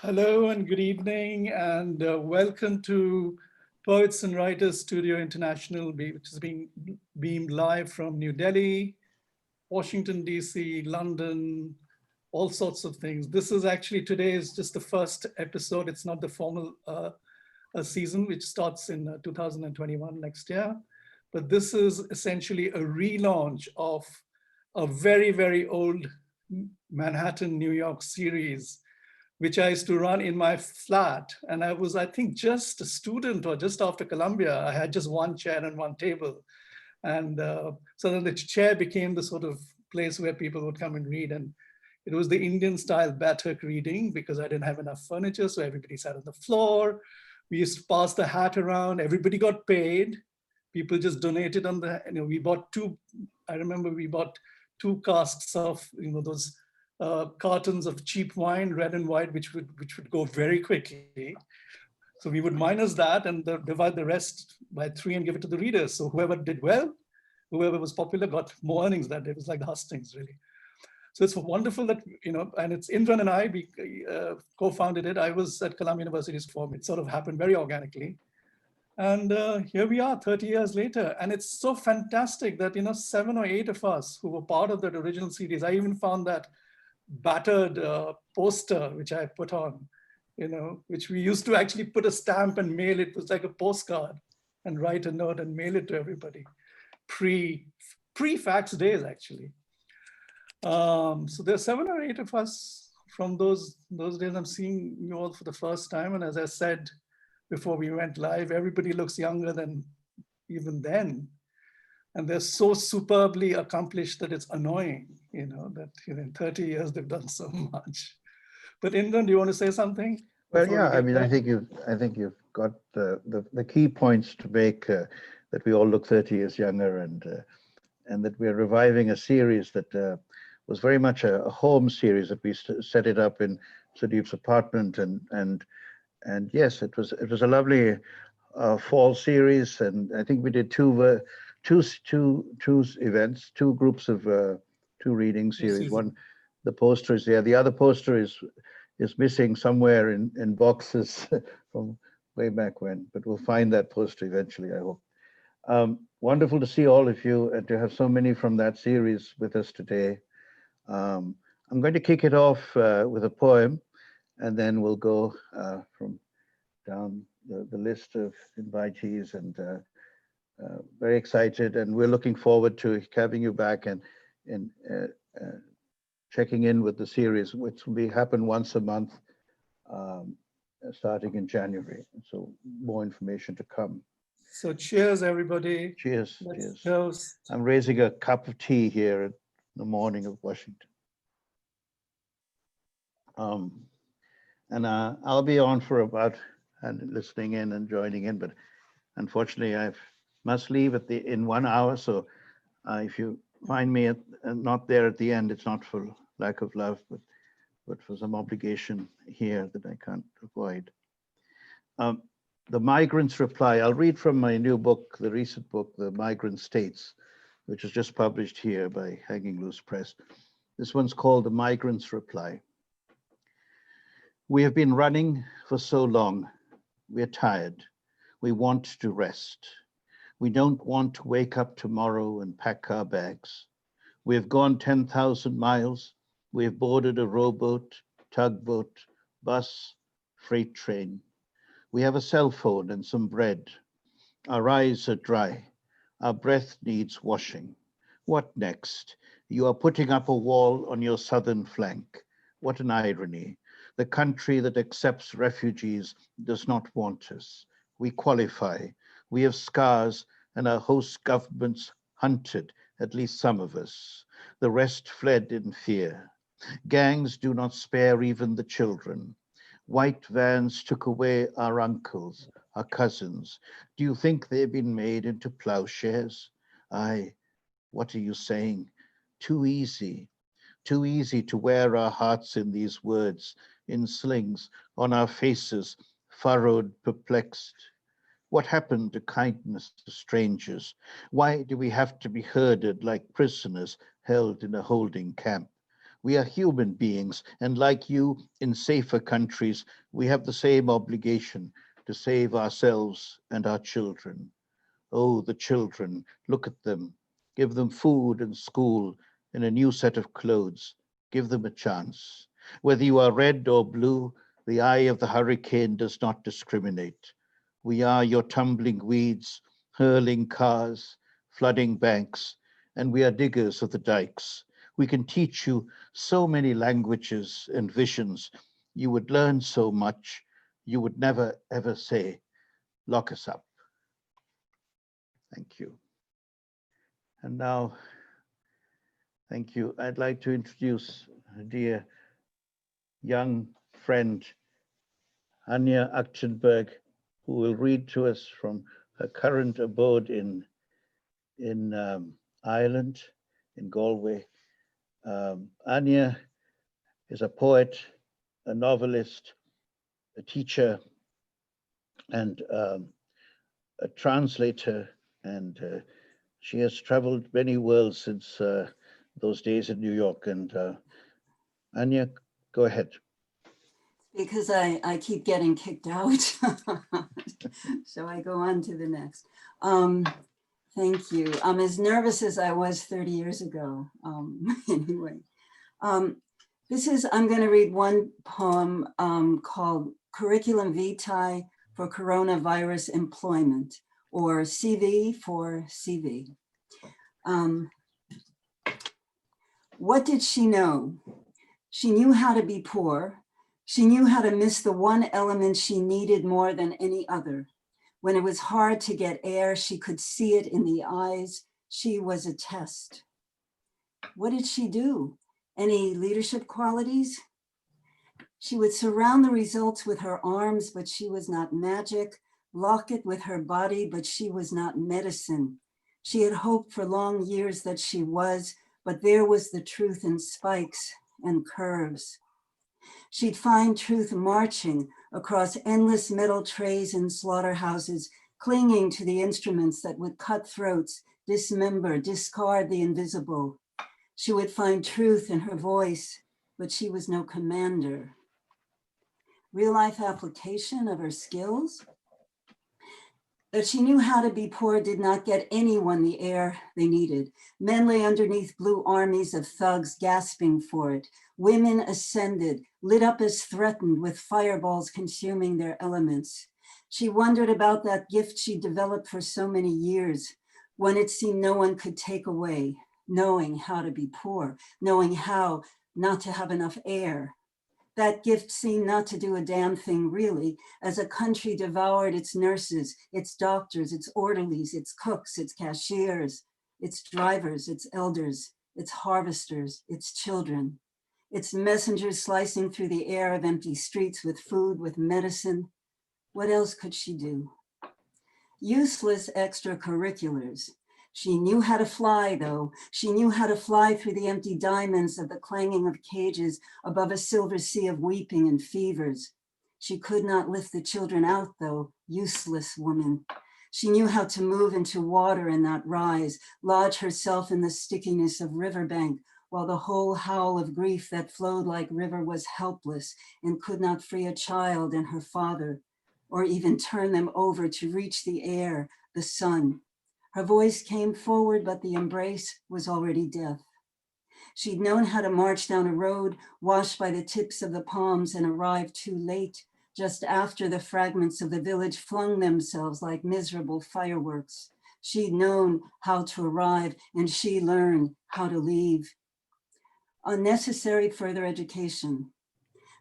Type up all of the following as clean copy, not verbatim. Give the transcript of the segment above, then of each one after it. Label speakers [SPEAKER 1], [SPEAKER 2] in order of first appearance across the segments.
[SPEAKER 1] Hello and good evening, and welcome to Poets and Writers Studio International, which is being beamed live from New Delhi, Washington, DC, London, all sorts of things. This is actually, today is just the first episode. It's not the formal season, which starts in 2021 next year. But this is essentially a relaunch of a very, very old Manhattan, New York series, which I used to run in my flat. And I was, I think, just a student or just after Columbia. I had just one chair and one table. And so then the chair became the sort of place where people would come and read. And it was the Indian style Batak reading because I didn't have enough furniture. So everybody sat on the floor. We used to pass the hat around. Everybody got paid. People just donated on the, we bought I remember we bought 2 casks of, those cartons of cheap wine, red and white, which would go very quickly. So we would minus that and divide the rest by 3 and give it to the readers. So whoever did well, whoever was popular got more earnings that day. It was like the hustings, really. So it's wonderful that, and it's Indran and I, we co-founded it. I was at Columbia University's form. It sort of happened very organically. And here we are 30 years later. And it's so fantastic that, 7 or 8 of us who were part of that original series, I even found that battered poster, which I put on, which we used to actually put a stamp and mail it. It was like a postcard and write a note and mail it to everybody. Pre-fax days, actually. So there are 7 or 8 of us from those days. I'm seeing you all for the first time. And as I said before we went live, everybody looks younger than even then. And they're so superbly accomplished that it's annoying, that in 30 years they've done so much. But Indran, do you want to say something?
[SPEAKER 2] Well, yeah, I mean, I think you've got the key points to make, that we all look 30 years younger, and that we're reviving a series that was very much a home series that we set it up in Sudeep's apartment, and yes, it was a lovely fall series, and I think we did two events, 2 groups of 2 reading series. One, the poster is there. The other poster is missing somewhere in boxes from way back when, but we'll find that poster eventually, I hope. Wonderful to see all of you and to have so many from that series with us today. I'm going to kick it off with a poem, and then we'll go from down the list of invitees, and very excited, and we're looking forward to having you back and checking in with the series, which will happen once a month, starting in January. So more information to come.
[SPEAKER 1] So cheers, everybody.
[SPEAKER 2] Cheers.
[SPEAKER 1] Let's toast.
[SPEAKER 2] I'm raising a cup of tea here in the morning of Washington. And I'll be on for about and listening in and joining in, but unfortunately I must leave in 1 hour. So if you find me not there at the end, it's not for lack of love, but for some obligation here that I can't avoid. The Migrants Reply. I'll read from my new book, the recent book, The Migrant States, which is just published here by Hanging Loose Press. This one's called The Migrants Reply. We have been running for so long. We're tired. We want to rest. We don't want to wake up tomorrow and pack our bags. We have gone 10,000 miles. We have boarded a rowboat, tugboat, bus, freight train. We have a cell phone and some bread. Our eyes are dry. Our breath needs washing. What next? You are putting up a wall on your southern flank. What an irony. The country that accepts refugees does not want us. We qualify. We have scars, and our host governments hunted at least some of us. The rest fled in fear. Gangs do not spare even the children. White vans took away our uncles, our cousins. Do you think they've been made into plowshares? Aye, what are you saying? Too easy to wear our hearts in these words, in slings, on our faces, furrowed, perplexed. What happened to kindness to strangers? Why do we have to be herded like prisoners held in a holding camp? We are human beings, and like you, in safer countries, we have the same obligation to save ourselves and our children. Oh, the children, look at them. Give them food and school and a new set of clothes. Give them a chance. Whether you are red or blue, the eye of the hurricane does not discriminate. We are your tumbling weeds, hurling cars, flooding banks, and we are diggers of the dikes. We can teach you so many languages and visions. You would learn so much. You would never, ever say, lock us up. Thank you. And now, thank you. I'd like to introduce a dear young friend, Anya Akchenberg, who will read to us from her current abode in Ireland, in Galway. Anya is a poet, a novelist, a teacher, and a translator, and she has traveled many worlds since those days in New York. And Anya, go ahead.
[SPEAKER 3] Because I keep getting kicked out. So I go on to the next. Thank you. I'm as nervous as I was 30 years ago. Anyway, I'm going to read one poem called Curriculum Vitae for Coronavirus Employment, or CV for CV. What did she know? She knew how to be poor. She knew how to miss the one element she needed more than any other. When it was hard to get air, she could see it in the eyes. She was a test. What did she do? Any leadership qualities? She would surround the results with her arms, but she was not magic, lock it with her body, but she was not medicine. She had hoped for long years that she was, but there was the truth in spikes and curves. She'd find truth marching across endless metal trays in slaughterhouses, clinging to the instruments that would cut throats, dismember, discard the invisible. She would find truth in her voice, but she was no commander. Real life application of her skills? That she knew how to be poor did not get anyone the air they needed. Men lay underneath blue armies of thugs gasping for it. Women ascended, lit up as threatened, with fireballs consuming their elements. She wondered about that gift she developed for so many years, when it seemed no one could take away, knowing how to be poor, knowing how not to have enough air. That gift seemed not to do a damn thing really, as a country devoured its nurses, its doctors, its orderlies, its cooks, its cashiers, its drivers, its elders, its harvesters, its children, its messengers slicing through the air of empty streets with food, with medicine. What else could she do? Useless extracurriculars. She knew how to fly, though. She knew how to fly through the empty diamonds of the clanging of cages above a silver sea of weeping and fevers. She could not lift the children out, though, useless woman. She knew how to move into water and not rise, lodge herself in the stickiness of riverbank, while the whole howl of grief that flowed like river was helpless and could not free a child and her father, or even turn them over to reach the air, the sun. Her voice came forward, but the embrace was already death. She'd known how to march down a road, washed by the tips of the palms, and arrived too late, just after the fragments of the village flung themselves like miserable fireworks. She'd known how to arrive, and she learned how to leave. Unnecessary further education.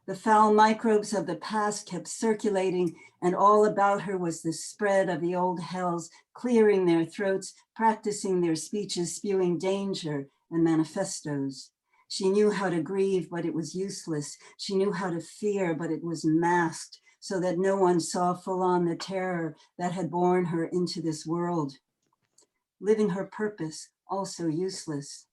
[SPEAKER 3] The foul microbes of the past kept circulating, and all about her was the spread of the old hells, clearing their throats, practicing their speeches, spewing danger and manifestos. She knew how to grieve, but it was useless. She knew how to fear, but it was masked, so that no one saw full on the terror that had borne her into this world. Living her purpose, also useless.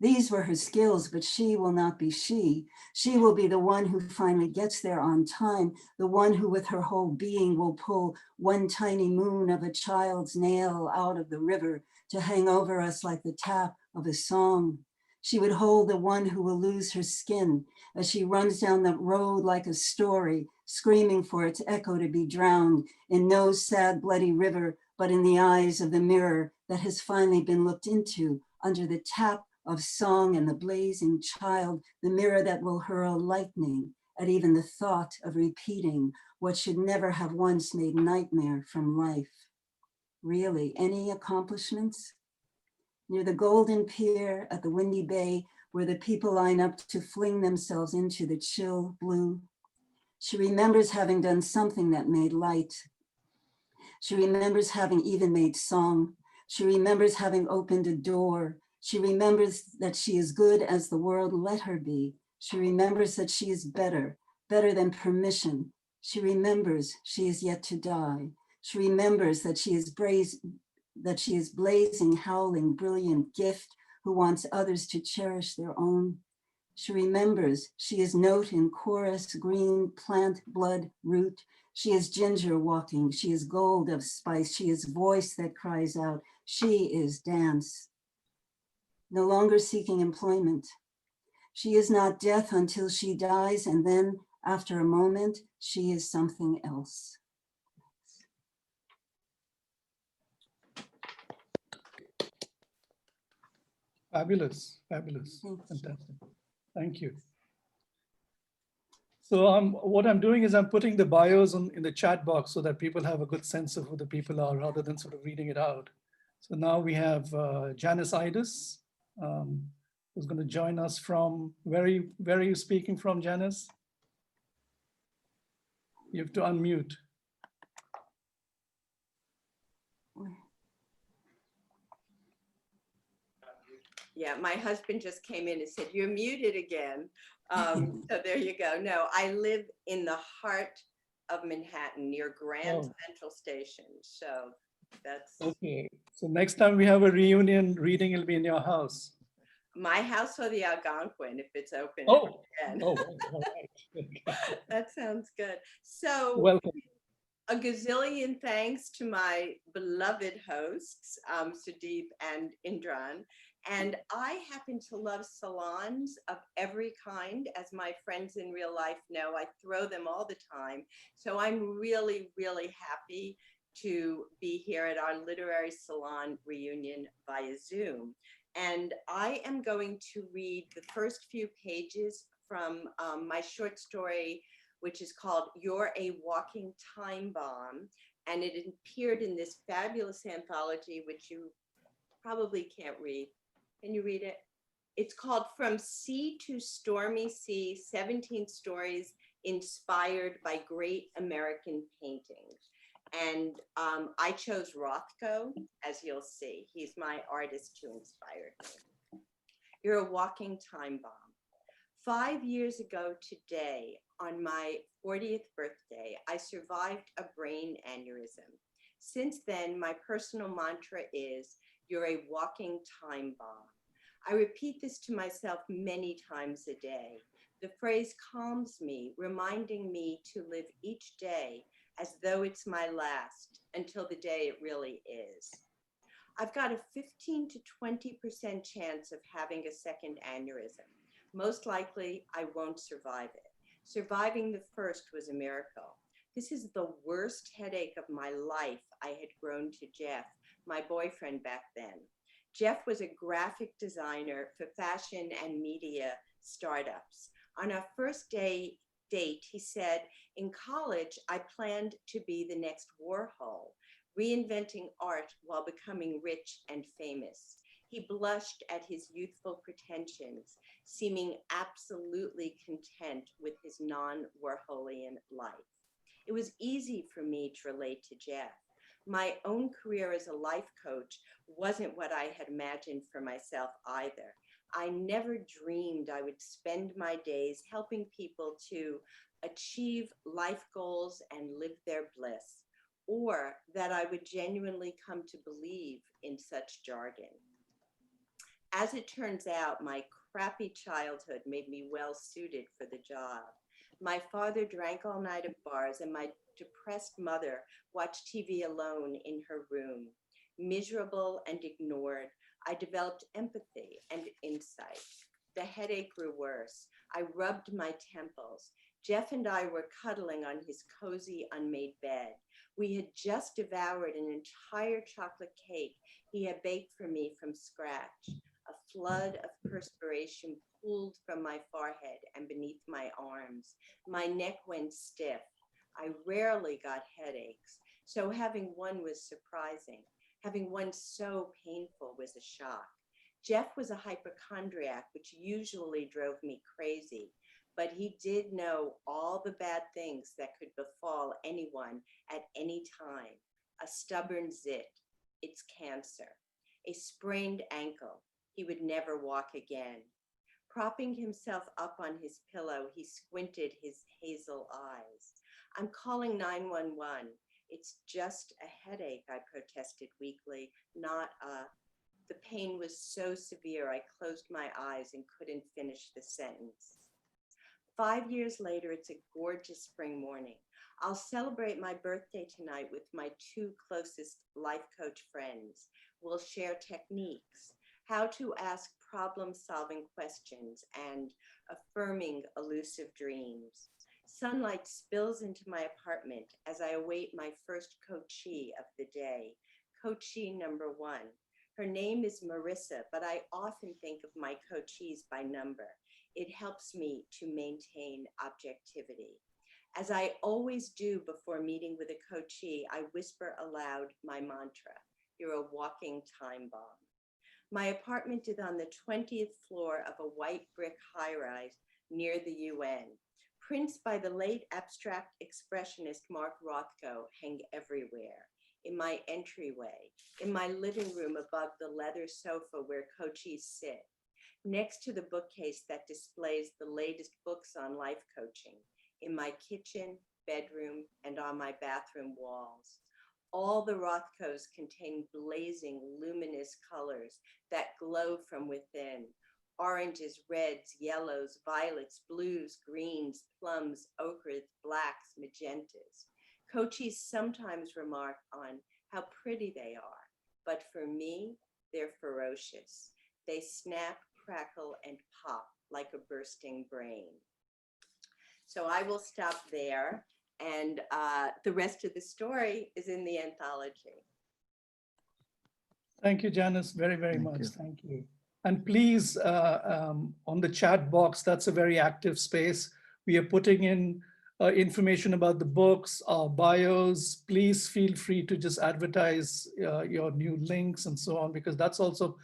[SPEAKER 3] These were her skills, but she will not be she. She will be the one who finally gets there on time, the one who with her whole being will pull one tiny moon of a child's nail out of the river to hang over us like the tap of a song. She would hold the one who will lose her skin as she runs down the road like a story, screaming for its echo to be drowned in no sad, bloody river, but in the eyes of the mirror that has finally been looked into under the tap of song and the blazing child, the mirror that will hurl lightning at even the thought of repeating what should never have once made nightmare from life. Really, any accomplishments? Near the Golden Pier at the Windy Bay, where the people line up to fling themselves into the chill blue. She remembers having done something that made light. She remembers having even made song. She remembers having opened a door. She remembers that she is good as the world let her be. She remembers that she is better, better than permission. She remembers she is yet to die. She remembers that she is blazing, howling, brilliant gift who wants others to cherish their own. She remembers she is note in chorus, green plant, blood, root. She is ginger walking. She is gold of spice. She is voice that cries out. She is dance. No longer seeking employment. She is not death until she dies, and then after a moment, she is something else.
[SPEAKER 1] Fabulous, fabulous,
[SPEAKER 3] Thanks.
[SPEAKER 1] fantastic. Thank you. So what I'm doing is I'm putting the bios in the chat box so that people have a good sense of who the people are rather than sort of reading it out. So now we have Janice Idis, who's going to join us from, where are you speaking from, Janice? You have to unmute.
[SPEAKER 4] Yeah, my husband just came in and said, "You're muted again." So there you go. No, I live in the heart of Manhattan near Grand Central Station. So that's
[SPEAKER 1] okay. So next time we have a reunion reading, it'll be in your house.
[SPEAKER 4] my house or the Algonquin if it's open.
[SPEAKER 1] Oh,
[SPEAKER 4] again.
[SPEAKER 1] all right. Okay.
[SPEAKER 4] That sounds good. So
[SPEAKER 1] Welcome.
[SPEAKER 4] a gazillion thanks to my beloved hosts, Sudeep and Indran. And I happen to love salons of every kind, as my friends in real life know. I throw them all the time. So I'm really, really happy to be here at our literary salon reunion via Zoom. And I am going to read the first few pages from my short story, which is called You're a Walking Time Bomb. And it appeared in this fabulous anthology, which you probably can't read. Can you read it? It's called From Sea to Stormy Sea, 17 Stories Inspired by Great American Paintings. And I chose Rothko, as you'll see. He's my artist who inspired me. You're a walking time bomb. 5 years ago today, on my 40th birthday, I survived a brain aneurysm. Since then, my personal mantra is, you're a walking time bomb. I repeat this to myself many times a day. The phrase calms me, reminding me to live each day as though it's my last, until the day it really is. I've got a 15 to 20% chance of having a second aneurysm. Most likely, I won't survive it. Surviving the first was a miracle. This is the worst headache of my life, I had grown to Jeff, my boyfriend back then. Jeff was a graphic designer for fashion and media startups. On our first date, he said, in college, I planned to be the next Warhol, reinventing art while becoming rich and famous. He blushed at his youthful pretensions, seeming absolutely content with his non-Warholian life. It was easy for me to relate to Jeff. My own career as a life coach wasn't what I had imagined for myself either. I never dreamed I would spend my days helping people to achieve life goals and live their bliss, or that I would genuinely come to believe in such jargon. As it turns out, my crappy childhood made me well suited for the job. My father drank all night at bars, and my depressed mother watched TV alone in her room. Miserable and ignored, I developed empathy and insight. The headache grew worse. I rubbed my temples. Jeff and I were cuddling on his cozy, unmade bed. We had just devoured an entire chocolate cake he had baked for me from scratch. A flood of perspiration pooled from my forehead and beneath my arms. My neck went stiff. I rarely got headaches, so having one was surprising. Having one so painful was a shock. Jeff was a hypochondriac, which usually drove me crazy, but he did know all the bad things that could befall anyone at any time. A stubborn zit, it's cancer. A sprained ankle, he would never walk again. Propping himself up on his pillow, he squinted his hazel eyes. I'm calling 911. It's just a headache, I protested weakly, not a... The pain was so severe, I closed my eyes and couldn't finish the sentence. 5 years later, it's a gorgeous spring morning. I'll celebrate my birthday tonight with my 2 closest life coach friends. We'll share techniques, how to ask problem-solving questions and affirming elusive dreams. Sunlight spills into my apartment as I await my first coachee of the day, coachee number 1. Her name is Marissa, but I often think of my coachees by number. It helps me to maintain objectivity. As I always do before meeting with a coachee, I whisper aloud my mantra, you're a walking time bomb. My apartment is on the 20th floor of a white brick high-rise near the UN. Prints by the late abstract expressionist Mark Rothko hang everywhere. In my entryway, in my living room above the leather sofa where coachees sit, next to the bookcase that displays the latest books on life coaching, in my kitchen, bedroom, and on my bathroom walls. All the Rothkos contain blazing, luminous colors that glow from within. Oranges, reds, yellows, violets, blues, greens, plums, ochres, blacks, magentas. Coachees sometimes remark on how pretty they are, but for me, they're ferocious. They snap, crackle, and pop like a bursting brain. So I will stop there, and the rest of the story is in the anthology.
[SPEAKER 1] Thank you, Janice, very, very
[SPEAKER 2] Thank
[SPEAKER 1] much.
[SPEAKER 2] you.
[SPEAKER 1] Thank you. And please, on the chat box, that's a very active space. We are putting in information about the books, our bios. Please feel free to just advertise your new links and so on, because that's also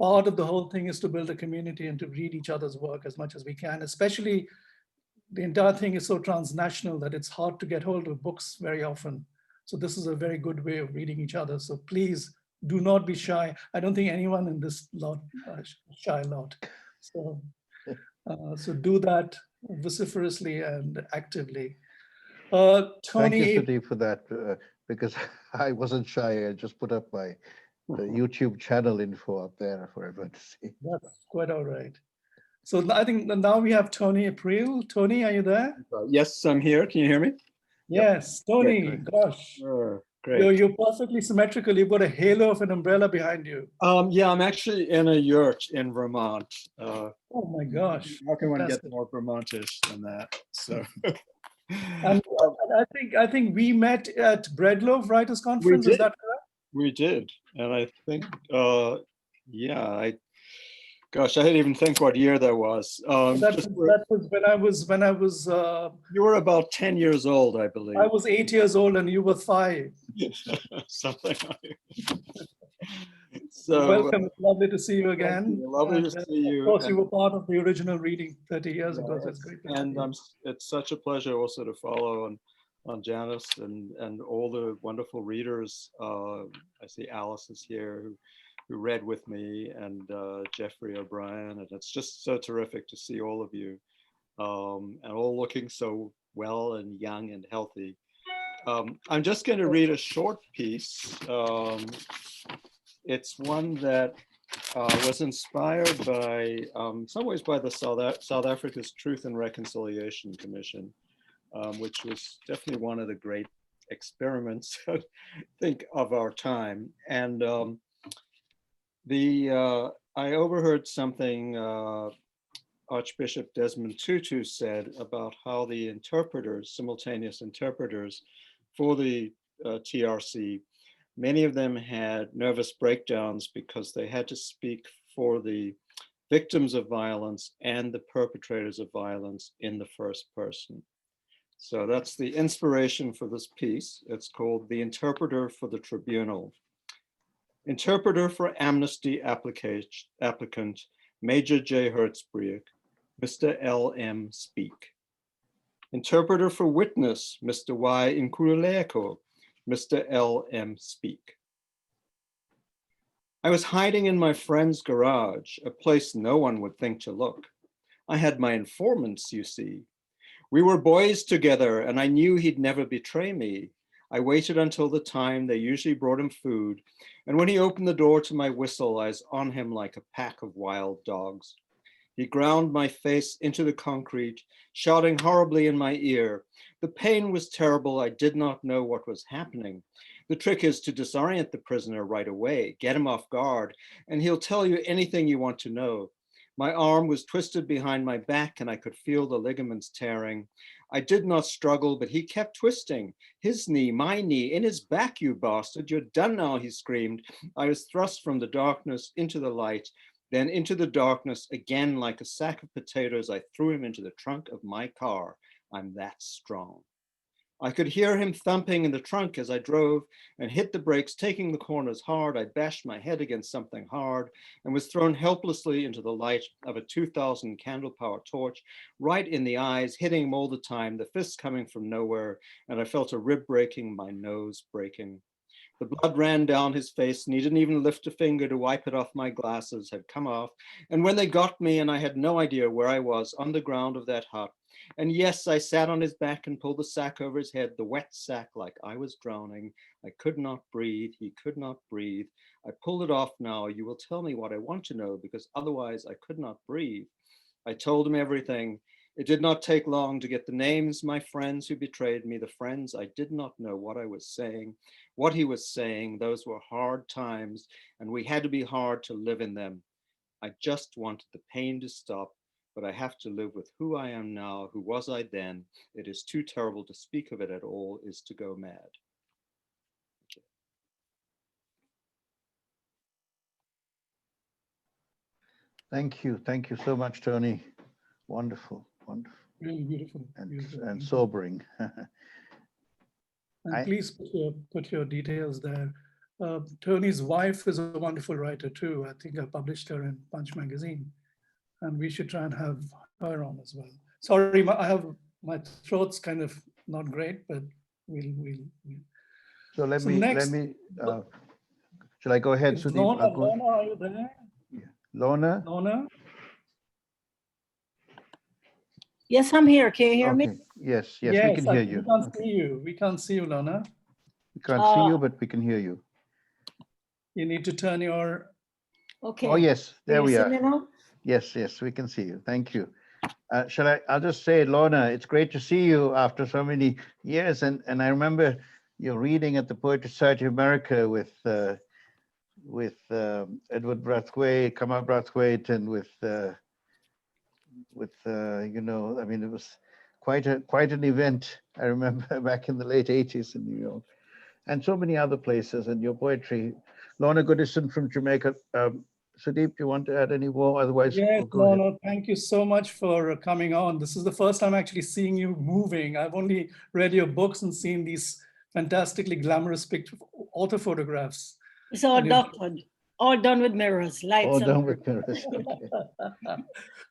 [SPEAKER 1] part of the whole thing, is to build a community and to read each other's work as much as we can. Especially the entire thing is so transnational that it's hard to get hold of books very often. So this is a very good way of reading each other. So please do not be shy. I don't think anyone in this lot shy lot. So, so do that vociferously and actively.
[SPEAKER 2] Thank
[SPEAKER 1] Tony,
[SPEAKER 2] you, Sudhi, for that, because I wasn't shy. I just put up my YouTube channel info up there for everyone to see.
[SPEAKER 1] that's quite all right. So I think now we have Tony April. Tony, are you there?
[SPEAKER 5] Yes, I'm here. Can you hear me?
[SPEAKER 1] Yes, Tony,
[SPEAKER 2] Great.
[SPEAKER 1] gosh.
[SPEAKER 5] Great.
[SPEAKER 1] You're perfectly symmetrical. You've got a halo of an umbrella behind you.
[SPEAKER 5] Yeah, I'm actually in a yurt in Vermont.
[SPEAKER 1] Oh my gosh.
[SPEAKER 5] How can one get
[SPEAKER 1] Fantastic.
[SPEAKER 5] more Vermontish than that? So
[SPEAKER 1] And I think we met at Breadloaf Writers Conference. Is
[SPEAKER 5] did.
[SPEAKER 1] that correct?
[SPEAKER 5] we did, and I think, yeah, gosh, I didn't even think what year that was.
[SPEAKER 1] That was when I was
[SPEAKER 5] You were about 10 years old, I believe.
[SPEAKER 1] I was 8 years old and you were 5.
[SPEAKER 5] Something like So
[SPEAKER 1] welcome. It's lovely to see you again.
[SPEAKER 5] Lovely to see you.
[SPEAKER 1] Of course, you were part of the original reading 30 years ago. So
[SPEAKER 5] Yes,
[SPEAKER 1] it's great.
[SPEAKER 5] and it's such a pleasure also to follow on Janice and all the wonderful readers. I see Alice is here who read with me, and Jeffrey O'Brien, and it's just so terrific to see all of you, and all looking so well and young and healthy. I'm just going to read a short piece. It's one that was inspired by, in some ways, by the South Africa's Truth and Reconciliation Commission, which was definitely one of the great experiments, I think, of our time. And I overheard something Archbishop Desmond Tutu said about how the interpreters, simultaneous interpreters for the TRC, many of them had nervous breakdowns because they had to speak for the victims of violence and the perpetrators of violence in the first person. So that's the inspiration for this piece. It's called The Interpreter for the Tribunal. Interpreter for Amnesty applicant, Major J. Hertzbriek, Mr. L.M. speak. Interpreter for witness, Mr. Y. Nkululeko, Mr. L.M. speak. I was hiding in my friend's garage, a place no one would think to look. I had my informants, you see. We were boys together and I knew he'd never betray me. I waited until the time they usually brought him food. And when he opened the door to my whistle, I was on him like a pack of wild dogs. He ground my face into the concrete, shouting horribly in my ear. The pain was terrible. I did not know what was happening. The trick is to disorient the prisoner right away, get him off guard, and he'll tell you anything you want to know. My arm was twisted behind my back and I could feel the ligaments tearing. I did not struggle, but he kept twisting. His knee, my knee, in his back, you bastard. You're done now, he screamed. I was thrust from the darkness into the light, then into the darkness again. Like a sack of potatoes, I threw him into the trunk of my car. I'm that strong. I could hear him thumping in the trunk as I drove and hit the brakes, taking the corners hard. I bashed my head against something hard and was thrown helplessly into the light of a 2000 candle power torch, right in the eyes, hitting him all the time, the fists coming from nowhere, and I felt a rib breaking, my nose breaking. The blood ran down his face and he didn't even lift a finger to wipe it off. My glasses had come off. And when they got me and I had no idea where I was, on the ground of that hut, and yes, I sat on his back and pulled the sack over his head, the wet sack, like I was drowning. I could not breathe. He could not breathe. I pulled it off now. You will tell me what I want to know because otherwise I could not breathe. I told him everything. It did not take long to get the names, my friends who betrayed me, the friends I did not know what I was saying, what he was saying. Those were hard times and we had to be hard to live in them. I just wanted the pain to stop. But I have to live with who I am now, who was I then. It is too terrible to speak of it at all, is to go mad.
[SPEAKER 2] Thank you. Thank you so much, Tony. Wonderful, wonderful.
[SPEAKER 1] Really beautiful.
[SPEAKER 2] And sobering.
[SPEAKER 1] And please put your details there. Tony's wife is a wonderful writer too. I think I published her in Punch magazine. And we should try and have her on as well. Sorry, my throat's kind of not great, but we'll.
[SPEAKER 2] So let me. Shall I go ahead, Sudeep?
[SPEAKER 1] Lorna, are you there?
[SPEAKER 2] Yeah. Lorna?
[SPEAKER 1] Lorna?
[SPEAKER 6] Yes, I'm here. Can you hear me?
[SPEAKER 2] Yes, we can hear you.
[SPEAKER 1] We can't see you. We can't see you, Lorna.
[SPEAKER 2] We can't see you, but we can hear you.
[SPEAKER 1] You need to turn your.
[SPEAKER 6] Okay.
[SPEAKER 2] Oh yes, there we are.
[SPEAKER 6] Now?
[SPEAKER 2] Yes, we can see you. Thank you. I'll just say, Lorna, it's great to see you after so many years. And I remember your reading at the Poetry Society of America with Edward Brathwaite, Kamal Brathwaite, and with you know, I mean, it was quite an event. I remember back in the late 80s in New York, and so many other places. And your poetry, Lorna Goodison from Jamaica. Sudeep, you want to add any more? Otherwise,
[SPEAKER 1] yes,
[SPEAKER 2] we'll
[SPEAKER 1] Lorna, thank you so much for coming on. This is the first time actually seeing you moving. I've only read your books and seen these fantastically glamorous auto photographs.
[SPEAKER 6] It's all doctored, all done with mirrors, lights.
[SPEAKER 2] All done with mirrors. Okay.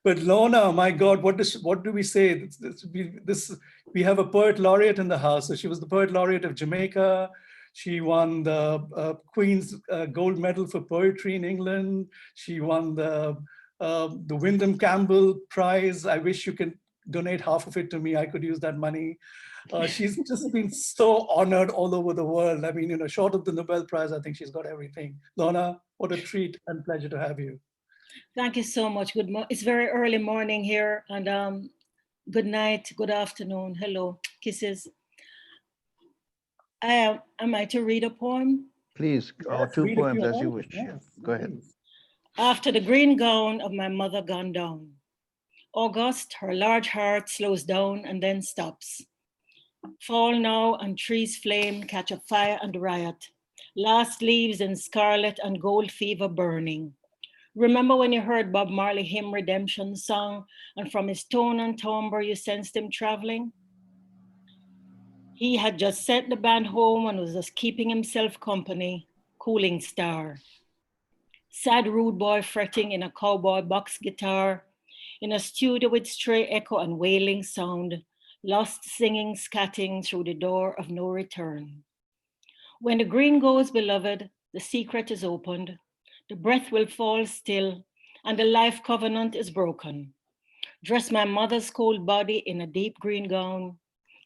[SPEAKER 1] But Lorna, my God, what do we say? We have a poet laureate in the house. So she was the poet laureate of Jamaica. She won the Queen's Gold Medal for Poetry in England. She won the Wyndham Campbell Prize. I wish you can donate half of it to me. I could use that money. She's just been so honored all over the world. I mean, you know, short of the Nobel Prize, I think she's got everything. Lorna, what a treat and pleasure to have you.
[SPEAKER 6] Thank you so much. It's very early morning here, and good night, good afternoon, hello, kisses. Am I to read a poem?
[SPEAKER 2] Please, or two poems as you wish.
[SPEAKER 1] Yes,
[SPEAKER 2] Go ahead.
[SPEAKER 6] After the green gown of my mother gone down. August, her large heart slows down and then stops. Fall now and trees flame, catch a fire and riot. Last leaves in scarlet and gold fever burning. Remember when you heard Bob Marley hymn Redemption song and from his tone and timbre you sensed him traveling? He had just sent the band home and was just keeping himself company, cooling star. Sad rude boy fretting in a cowboy box guitar, in a studio with stray echo and wailing sound, lost singing, scatting through the door of no return. When the green goes, beloved, the secret is opened, the breath will fall still, and the life covenant is broken. Dress my mother's cold body in a deep green gown,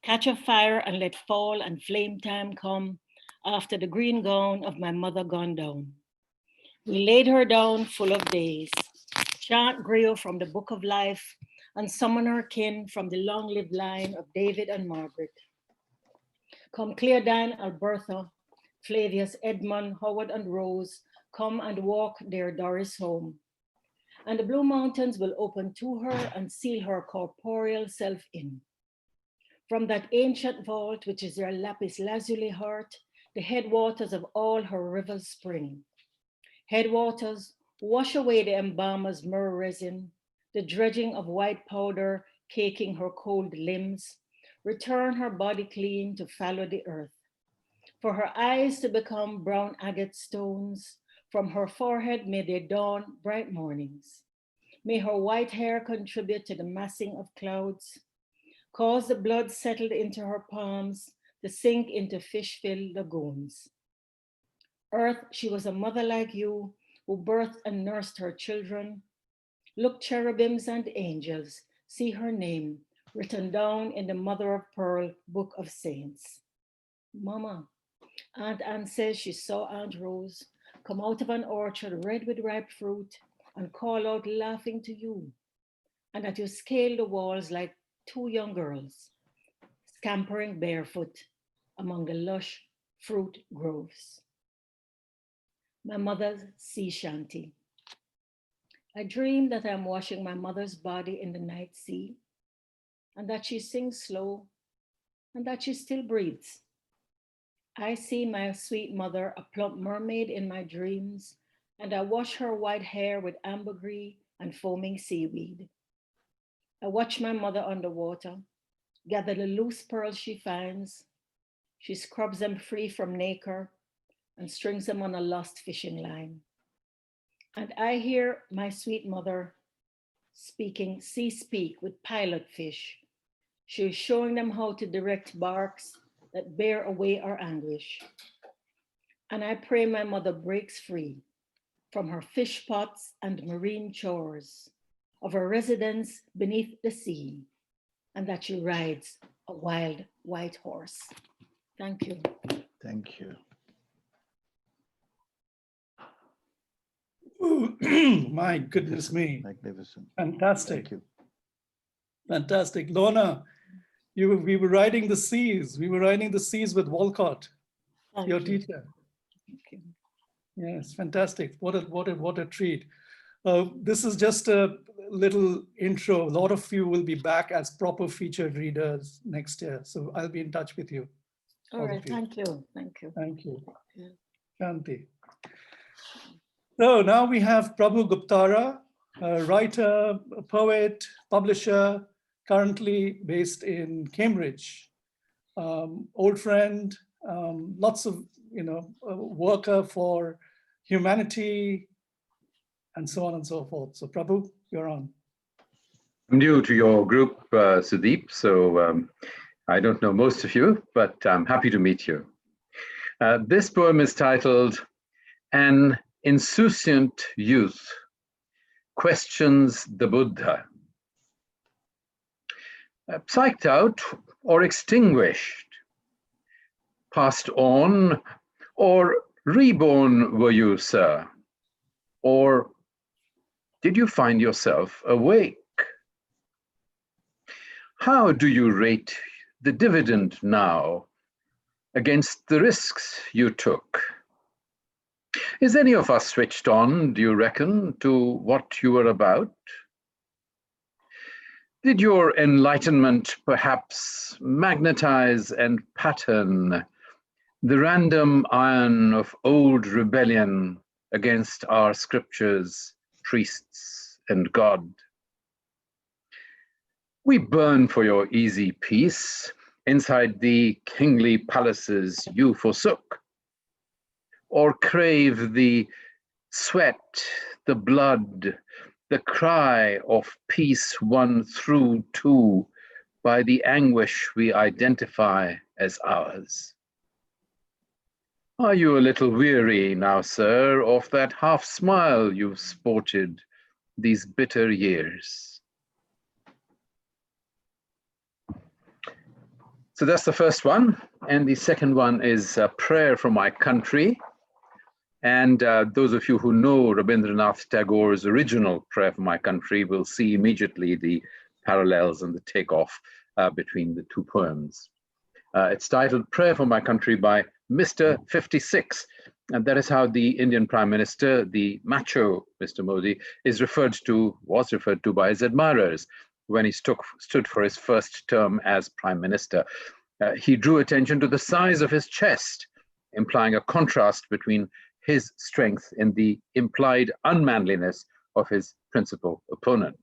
[SPEAKER 6] catch a fire and let fall and flame time come after the green gown of my mother gone down. We laid her down full of days, chant griot from the book of life, and summon her kin from the long-lived line of David and Margaret. Come Cleodine, Alberta, Flavius, Edmund, Howard, and Rose, come and walk their Doris home. And the Blue Mountains will open to her and seal her corporeal self in. From that ancient vault, which is their lapis lazuli heart, the headwaters of all her rivers spring. Headwaters, wash away the embalmer's myrrh resin, the dredging of white powder caking her cold limbs, return her body clean to fallow the earth. For her eyes to become brown agate stones, from her forehead may they dawn bright mornings. May her white hair contribute to the massing of clouds, cause the blood settled into her palms to sink into fish-filled lagoons. Earth, she was a mother like you, who birthed and nursed her children. Look, cherubims and angels, see her name written down in the mother of pearl book of saints. Mama, Aunt Anne says she saw Aunt Rose come out of an orchard red with ripe fruit and call out laughing to you, and that you scaled the walls like two young girls, scampering barefoot among the lush fruit groves. My mother's sea shanty. I dream that I'm washing my mother's body in the night sea, and that she sings slow, and that she still breathes. I see my sweet mother, a plump mermaid in my dreams, and I wash her white hair with ambergris and foaming seaweed. I watch my mother underwater, gather the loose pearls she finds. She scrubs them free from nacre and strings them on a lost fishing line. And I hear my sweet mother speaking sea speak with pilot fish. She's showing them how to direct barks that bear away our anguish. And I pray my mother breaks free from her fish pots and marine chores, of her residence beneath the sea, and that she rides a wild white horse. Thank you.
[SPEAKER 2] Thank you.
[SPEAKER 1] Ooh, my goodness me.
[SPEAKER 2] Magnificent.
[SPEAKER 1] Fantastic.
[SPEAKER 2] Thank you.
[SPEAKER 1] Fantastic. Lorna, we were riding the seas. We were riding the seas with Walcott,
[SPEAKER 6] Thank
[SPEAKER 1] your
[SPEAKER 6] you.
[SPEAKER 1] teacher.
[SPEAKER 6] Thank you.
[SPEAKER 1] Yes, fantastic. What a treat. This is just a little intro. A lot of you will be back as proper featured readers next year. So I'll be in touch with you.
[SPEAKER 6] All
[SPEAKER 1] all
[SPEAKER 6] right,
[SPEAKER 1] of you.
[SPEAKER 6] thank you. Thank you.
[SPEAKER 1] Thank you.
[SPEAKER 6] Yeah.
[SPEAKER 1] Shanti. So now we have Prabhu Gupta, a writer, a poet, publisher, currently based in Cambridge. Old friend, lots of, worker for humanity, and so on and so forth. So Prabhu, you're on.
[SPEAKER 7] I'm new to your group, Sudeep, so I don't know most of you, but I'm happy to meet you. This poem is titled An Insouciant Youth Questions the Buddha. Psyched out or extinguished, passed on or reborn were you, sir? Or did you find yourself awake? How do you rate the dividend now against the risks you took? Is any of us switched on, do you reckon, to what you were about? Did your enlightenment perhaps magnetize and pattern the random iron of old rebellion against our scriptures, priests, and God? We burn for your easy peace inside the kingly palaces you forsook, or crave the sweat, the blood, the cry of peace won through too by the anguish we identify as ours. Are you a little weary now, sir, of that half smile you've sported these bitter years? So that's the first one. And the second one is a prayer for my country. And those of you who know Rabindranath Tagore's original Prayer for My Country will see immediately the parallels and the takeoff between the two poems. It's titled Prayer for My Country by Mr. 56. And that is how the Indian Prime Minister, the macho Mr. Modi, was referred to by his admirers when he stood for his first term as Prime Minister. He drew attention to the size of his chest, implying a contrast between his strength and the implied unmanliness of his principal opponent.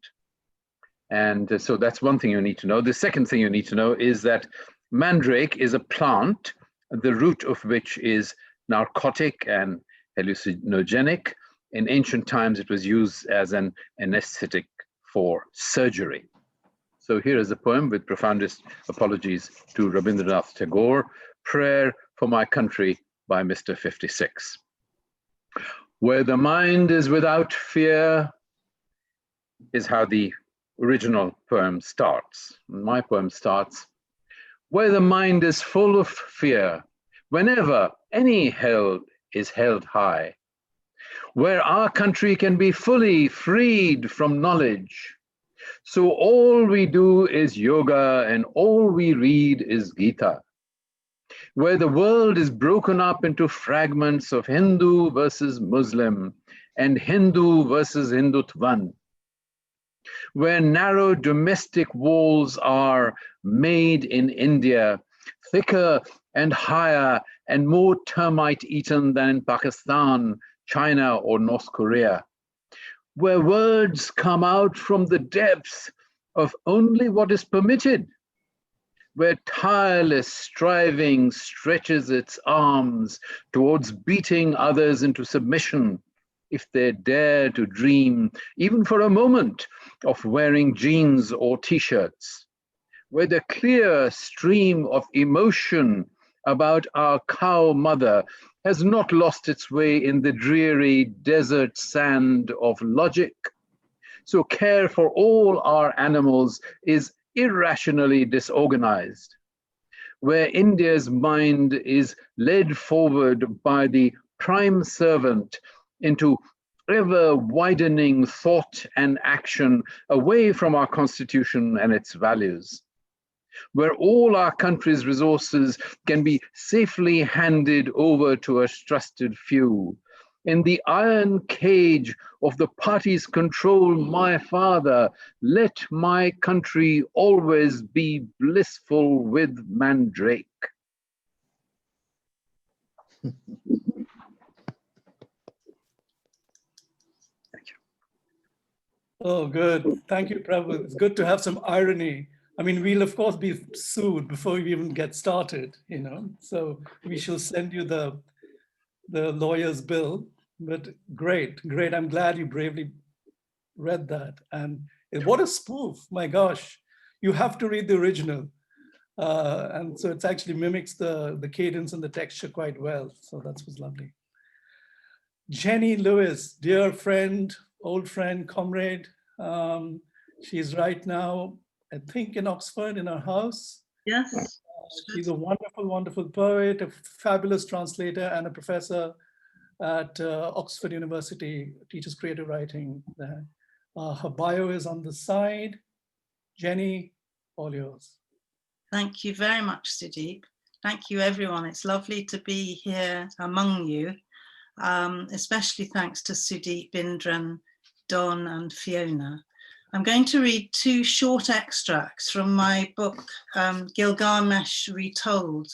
[SPEAKER 7] And so that's one thing you need to know. The second thing you need to know is that mandrake is a plant, the root of which is narcotic and hallucinogenic. In ancient times, it was used as an anesthetic for surgery. So here is a poem with profoundest apologies to Rabindranath Tagore, Prayer for My Country by Mr. 56. Where the mind is without fear is how the original poem starts. My poem starts, where the mind is full of fear, whenever any held is held high, where our country can be fully freed from knowledge. So all we do is yoga and all we read is Gita, where the world is broken up into fragments of Hindu versus Muslim and Hindu versus Hindutvan, where narrow domestic walls are made in India, thicker and higher and more termite-eaten than in Pakistan, China, or North Korea, where words come out from the depths of only what is permitted, where tireless striving stretches its arms towards beating others into submission, if they dare to dream, even for a moment, of wearing jeans or t-shirts, where the clear stream of emotion about our cow mother has not lost its way in the dreary desert sand of logic. So care for all our animals is irrationally disorganized, where India's mind is led forward by the prime servant into ever widening thought and action away from our constitution and its values, where all our country's resources can be safely handed over to a trusted few. In the iron cage of the party's control, my father, let my country always be blissful with mandrake.
[SPEAKER 1] Oh, good. Thank you, Prabhu. It's good to have some irony. I mean, we'll of course be sued before we even get started, you know, so we shall send you the lawyer's bill, but great. I'm glad you bravely read that. And what a spoof, my gosh. You have to read the original. And so it actually mimics the cadence and the texture quite well. So that was lovely. Jenny Lewis, dear friend, old friend, comrade. She's right now, I think, in Oxford in her house.
[SPEAKER 8] Yes.
[SPEAKER 1] She's a wonderful, wonderful poet, a fabulous translator, and a professor at Oxford University, teaches creative writing there. Her bio is on the side. Jenny, all yours.
[SPEAKER 8] Thank you very much, Sudeep. Thank you, everyone. It's lovely to be here among you. especially thanks to Sudeep, Indran, Don and Fiona. I'm going to read two short extracts from my book, Gilgamesh Retold,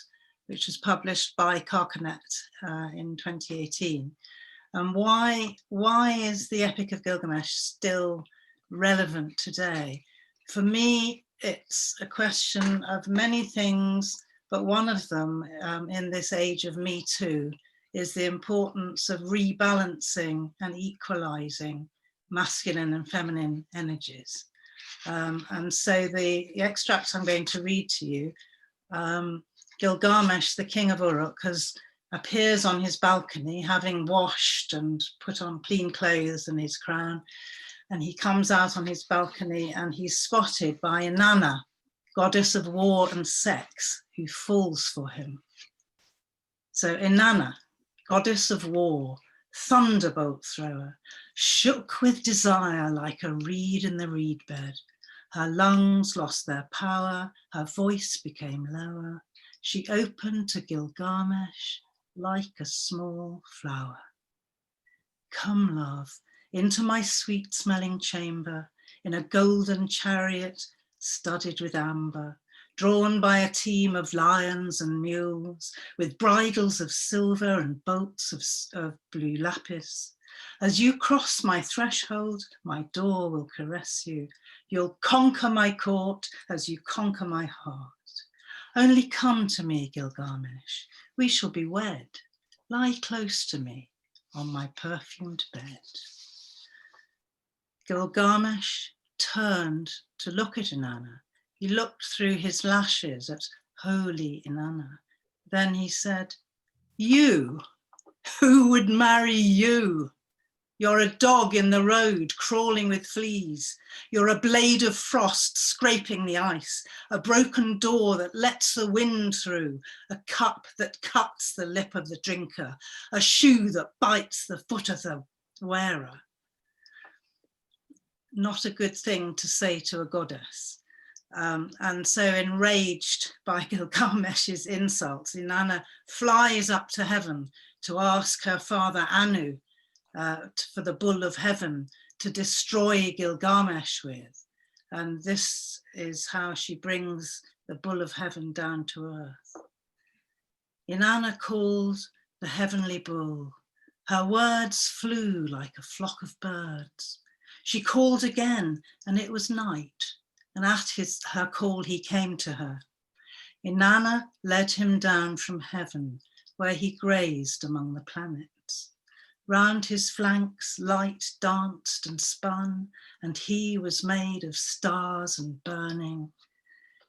[SPEAKER 8] which was published by Carcanet in 2018. And why is the Epic of Gilgamesh still relevant today? For me, it's a question of many things, but one of them in this age of Me Too is the importance of rebalancing and equalizing masculine and feminine energies. And so the extracts I'm going to read to you, Gilgamesh, the king of Uruk, appears on his balcony, having washed and put on clean clothes and his crown. And he comes out on his balcony and he's spotted by Inanna, goddess of war and sex, who falls for him. So Inanna, goddess of war, thunderbolt thrower, shook with desire like a reed in the reed bed. Her lungs lost their power, her voice became lower. She opened to Gilgamesh like a small flower. Come, love, into my sweet smelling chamber, in a golden chariot studded with amber, drawn by a team of lions and mules, with bridles of silver and bolts of blue lapis. As you cross my threshold, my door will caress you. You'll conquer my court as you conquer my heart. Only come to me, Gilgamesh. We shall be wed. Lie close to me on my perfumed bed. Gilgamesh turned to look at Inanna. He looked through his lashes at holy Inanna. Then he said, "You, who would marry you? You're a dog in the road crawling with fleas. You're a blade of frost scraping the ice, a broken door that lets the wind through, a cup that cuts the lip of the drinker, a shoe that bites the foot of the wearer." Not a good thing to say to a goddess. And so enraged by Gilgamesh's insults, Inanna flies up to heaven to ask her father Anu for the bull of heaven to destroy Gilgamesh with. And this is how she brings the bull of heaven down to earth. Inanna called the heavenly bull. Her words flew like a flock of birds. She called again, and it was night. And at her call, he came to her. Inanna led him down from heaven, where he grazed among the planets. Round his flanks, light danced and spun, and he was made of stars and burning.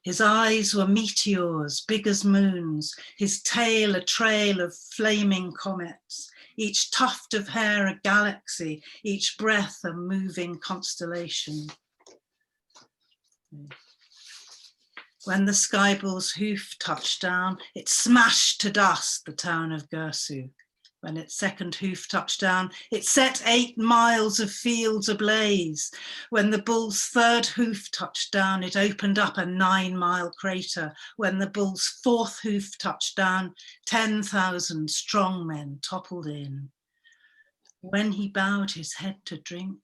[SPEAKER 8] His eyes were meteors, big as moons, his tail a trail of flaming comets, each tuft of hair a galaxy, each breath a moving constellation. When the sky bull's hoof touched down, it smashed to dust the town of Gersu. When its second hoof touched down, it set 8 miles of fields ablaze. When the bull's third hoof touched down, it opened up a 9-mile crater. When the bull's fourth hoof touched down, 10,000 strong men toppled in. When he bowed his head to drink,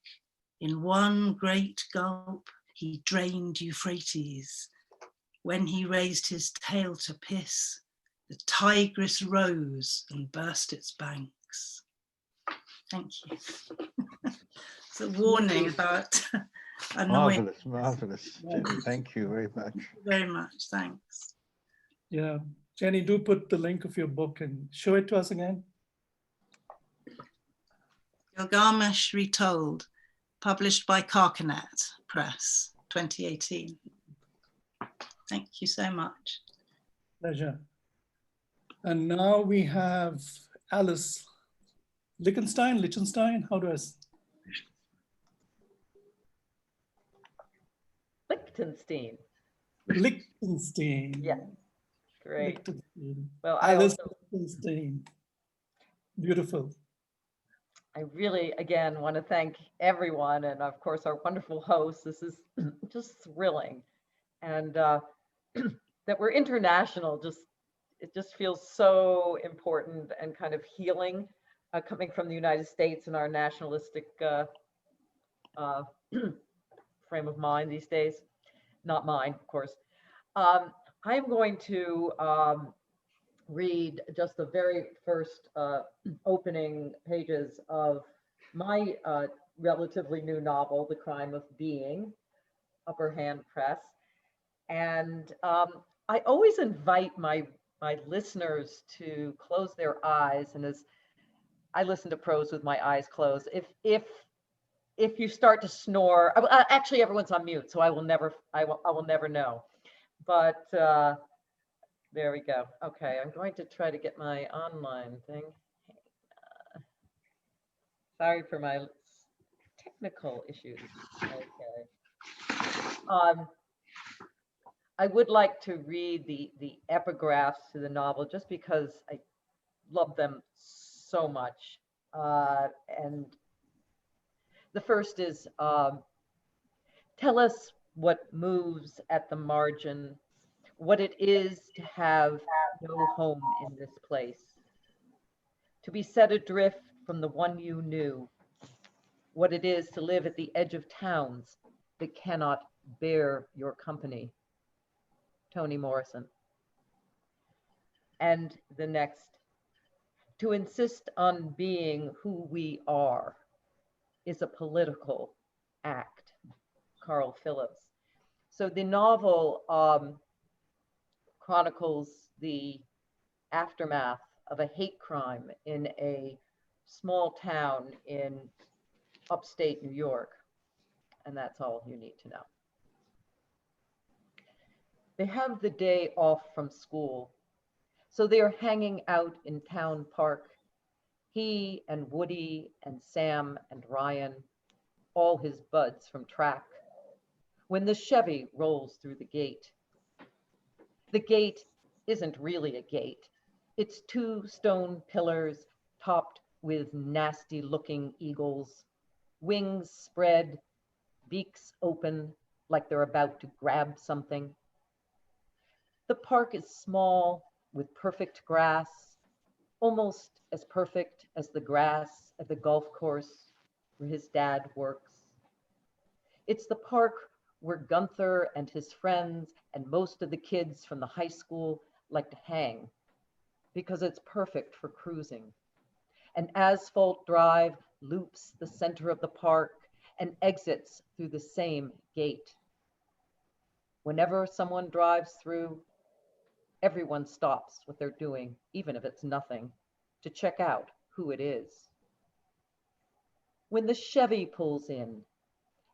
[SPEAKER 8] in one great gulp, he drained Euphrates. When he raised his tail to piss, the Tigris rose and burst its banks. Thank you. It's a warning about annoying.
[SPEAKER 2] Marvelous, marvelous. Jenny, thank you very much.
[SPEAKER 8] Thank you very much, thanks.
[SPEAKER 1] Yeah, Jenny, do put the link of your book and show it to us again.
[SPEAKER 8] Gilgamesh Retold, published by Carcanet Press, 2018. Thank you so much.
[SPEAKER 1] Pleasure. And now we have Alice Lichtenstein, how do I? Lichtenstein.
[SPEAKER 9] Yeah, great.
[SPEAKER 1] Lichtenstein.
[SPEAKER 9] Well,
[SPEAKER 1] Alice Lichtenstein. Beautiful.
[SPEAKER 9] I really, again, want to thank everyone and of course our wonderful hosts. This is just thrilling. And that we're international, it just feels so important and kind of healing coming from the United States and our nationalistic uh, frame of mind these days. Not mine, of course. I'm going to read just the very first opening pages of my relatively new novel, The Crime of Being, Upper Hand Press. And I always invite my listeners to close their eyes, and as I listen to prose with my eyes closed, if you start to snore, actually everyone's on mute, so I will never know. But there we go. Okay, I'm going to try to get my online thing. Sorry for my technical issues. Okay. I would like to read the epigraphs to the novel just because I love them so much. And the first is, tell us what moves at the margin, what it is to have no home in this place, to be set adrift from the one you knew, what it is to live at the edge of towns that cannot bear your company. Toni Morrison. And the next, to insist on being who we are is a political act. Carl Phillips. So the novel chronicles the aftermath of a hate crime in a small town in upstate New York. And that's all you need to know. They have the day off from school, so they are hanging out in Town Park. He and Woody and Sam and Ryan, all his buds from track, when the Chevy rolls through the gate. The gate isn't really a gate. It's two stone pillars topped with nasty-looking eagles, wings spread, beaks open like they're about to grab something. The park is small with perfect grass, almost as perfect as the grass at the golf course where his dad works. It's the park where Gunther and his friends and most of the kids from the high school like to hang because it's perfect for cruising. An asphalt drive loops the center of the park and exits through the same gate. Whenever someone drives through, everyone stops what they're doing, even if it's nothing, to check out who it is. When the Chevy pulls in,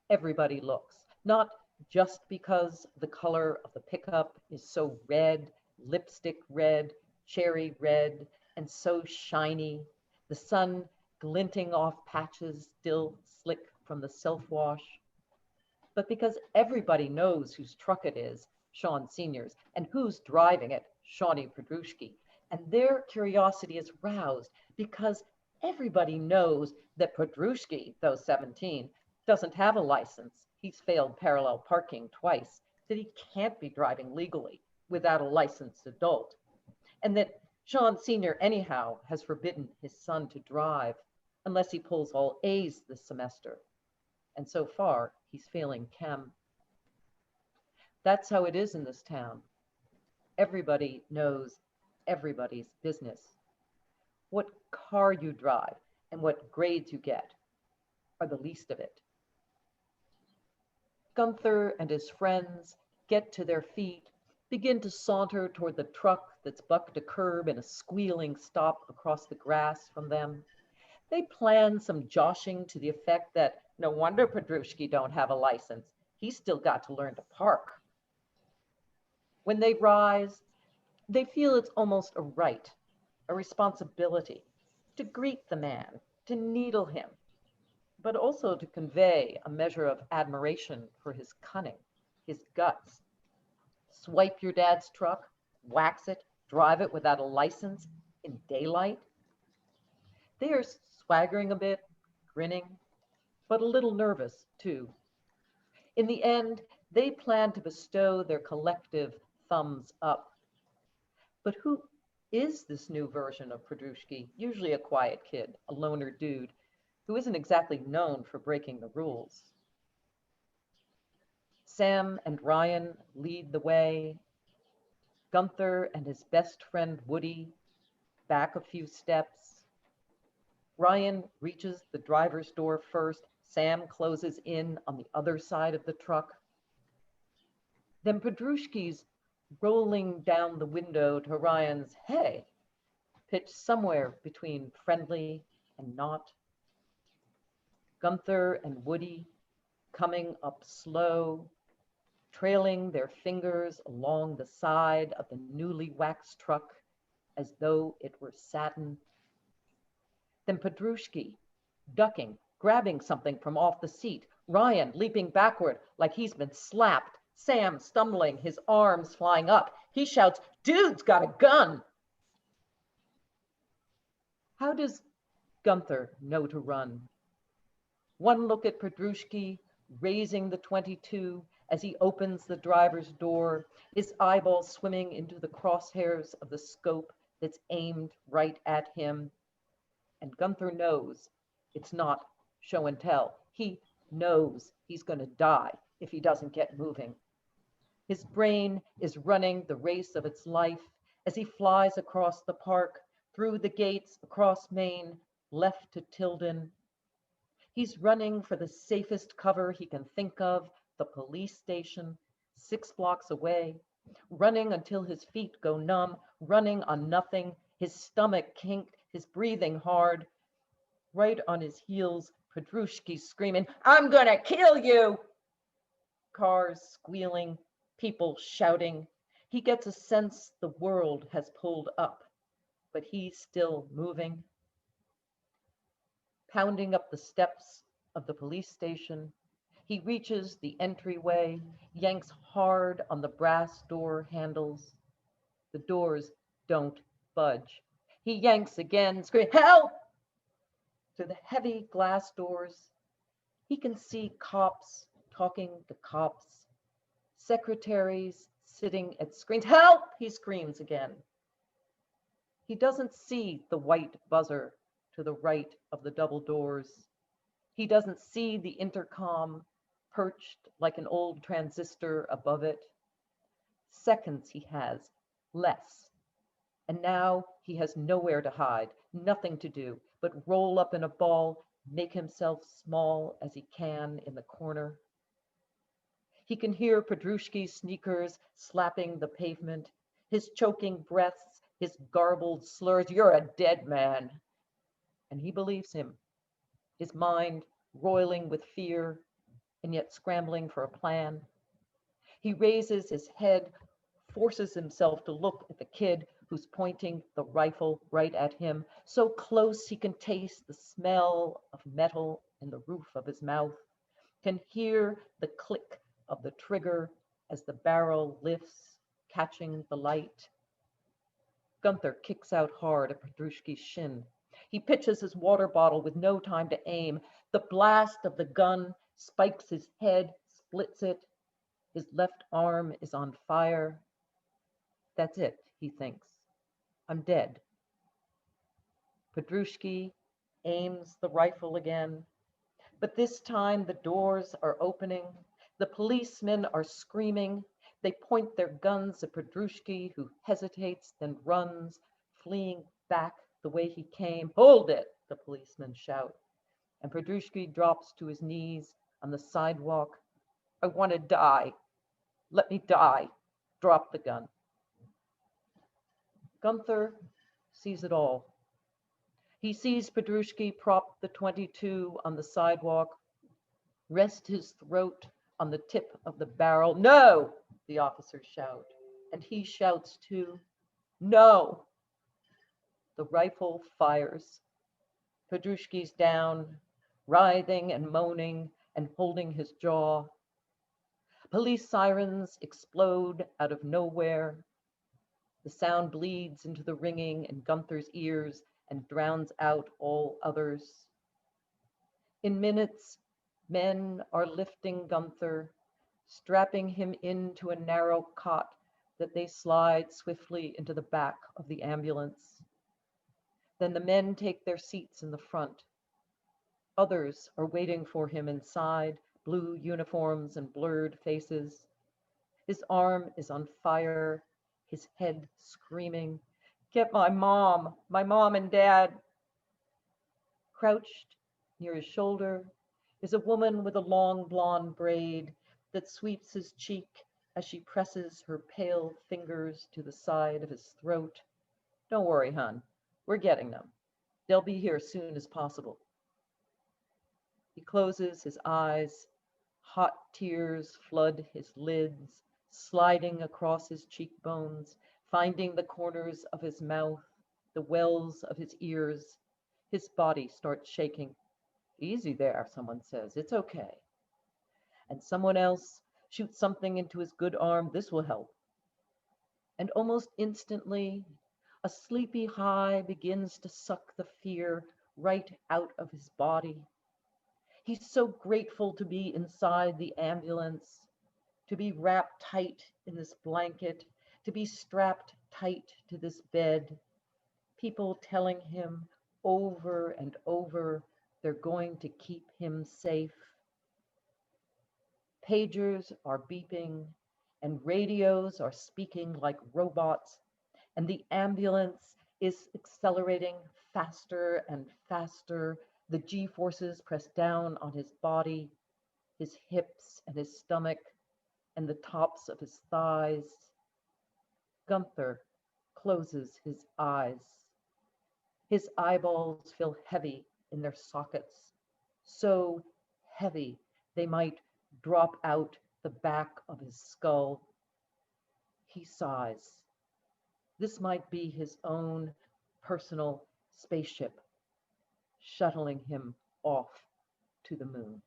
[SPEAKER 9] everybody looks, not just because the color of the pickup is so red, lipstick red, cherry red, and so shiny, the sun glinting off patches still slick from the self-wash, but because everybody knows whose truck it is, Sean Sr.'s, and who's driving it, Shawnee Pedrushki, and their curiosity is roused because everybody knows that Pedrushki, though 17, doesn't have a license. He's failed parallel parking twice, that he can't be driving legally without a licensed adult, and that Sean Sr. anyhow has forbidden his son to drive unless he pulls all A's this semester. And so far, he's failing chem. That's how it is in this town. Everybody knows everybody's business. What car you drive and what grades you get are the least of it. Gunther and his friends get to their feet, begin to saunter toward the truck that's bucked a curb in a squealing stop across the grass from them. They plan some joshing to the effect that no wonder Pedrushki don't have a license. He's still got to learn to park. When they rise, they feel it's almost a right, a responsibility to greet the man, to needle him, but also to convey a measure of admiration for his cunning, his guts. Swipe your dad's truck, wax it, drive it without a license in daylight. They are swaggering a bit, grinning, but a little nervous too. In the end, they plan to bestow their collective thumbs up. But who is this new version of Petrushki, usually a quiet kid, a loner dude, who isn't exactly known for breaking the rules. Sam and Ryan lead the way. Gunther and his best friend Woody back a few steps. Ryan reaches the driver's door first. Sam closes in on the other side of the truck. Then Petrushki's rolling down the window to Ryan's "Hey," pitched somewhere between friendly and not. Gunther and Woody coming up slow, trailing their fingers along the side of the newly waxed truck as though it were satin. Then Petrushki ducking, grabbing something from off the seat. Ryan leaping backward like he's been slapped. Sam stumbling, his arms flying up. He shouts, "Dude's got a gun!" How does Gunther know to run? One look at Petrushki raising the .22 as he opens the driver's door, his eyeballs swimming into the crosshairs of the scope that's aimed right at him. And Gunther knows it's not show and tell. He knows he's going to die if he doesn't get moving. His brain is running the race of its life as he flies across the park, through the gates, across Main, left to Tilden. He's running for the safest cover he can think of, the police station, 6 blocks away, running until his feet go numb, running on nothing, his stomach kinked, his breathing hard. Right on his heels, Petrushki screaming, "I'm gonna kill you!" Cars squealing, people shouting. He gets a sense the world has pulled up, but he's still moving. Pounding up the steps of the police station, he reaches the entryway, yanks hard on the brass door handles. The doors don't budge. He yanks again, screaming, "Help!" Through the heavy glass doors, he can see cops talking to cops, secretaries sitting at screens. "Help!" he screams again. He doesn't see the white buzzer to the right of the double doors. He doesn't see the intercom perched like an old transistor above it. Seconds he has, less. And now he has nowhere to hide, nothing to do but roll up in a ball, make himself small as he can in the corner. He can hear Petrushki's sneakers slapping the pavement, his choking breaths, his garbled slurs, "You're a dead man." And he believes him, his mind roiling with fear and yet scrambling for a plan. He raises his head, forces himself to look at the kid who's pointing the rifle right at him, so close he can taste the smell of metal in the roof of his mouth, can hear the click of the trigger as the barrel lifts, catching the light. Gunther kicks out hard at Petrushki's shin. He pitches his water bottle with no time to aim. The blast of the gun spikes his head, splits it. His left arm is on fire. That's it, he thinks. I'm dead. Petrushki aims the rifle again, but this time the doors are opening. The policemen are screaming. They point their guns at Petrushki, who hesitates, then runs, fleeing back the way he came. "Hold it," the policemen shout. And Petrushki drops to his knees on the sidewalk. "I want to die. Let me die." Drop the gun. Gunther sees it all. He sees Petrushki prop the .22 on the sidewalk, rest his throat on the tip of the barrel. "No!" the officers shout, and he shouts too. "No!" The rifle fires. Petrushki's down, writhing and moaning and holding his jaw. Police sirens explode out of nowhere. The sound bleeds into the ringing in Gunther's ears and drowns out all others. In minutes, men are lifting Gunther, strapping him into a narrow cot that they slide swiftly into the back of the ambulance. Then the men take their seats in the front. Others are waiting for him inside, blue uniforms and blurred faces. His arm is on fire, his head screaming, "Get my mom and dad." Crouched near his shoulder is a woman with a long blonde braid that sweeps his cheek as she presses her pale fingers to the side of his throat. "Don't worry, hon, we're getting them. They'll be here as soon as possible." He closes his eyes. Hot tears flood his lids, sliding across his cheekbones, finding the corners of his mouth, the wells of his ears. His body starts shaking. "Easy there," someone says. "It's okay." And someone else shoots something into his good arm. "This will help." And almost instantly, a sleepy high begins to suck the fear right out of his body. He's so grateful to be inside the ambulance, to be wrapped tight in this blanket, to be strapped tight to this bed. People telling him over and over they're going to keep him safe. Pagers are beeping and radios are speaking like robots, and the ambulance is accelerating faster and faster. The G-forces press down on his body, his hips and his stomach, and the tops of his thighs. Gunther closes his eyes. His eyeballs feel heavy in their sockets, so heavy they might drop out the back of his skull. He sighs. This might be his own personal spaceship, shuttling him off to the moon.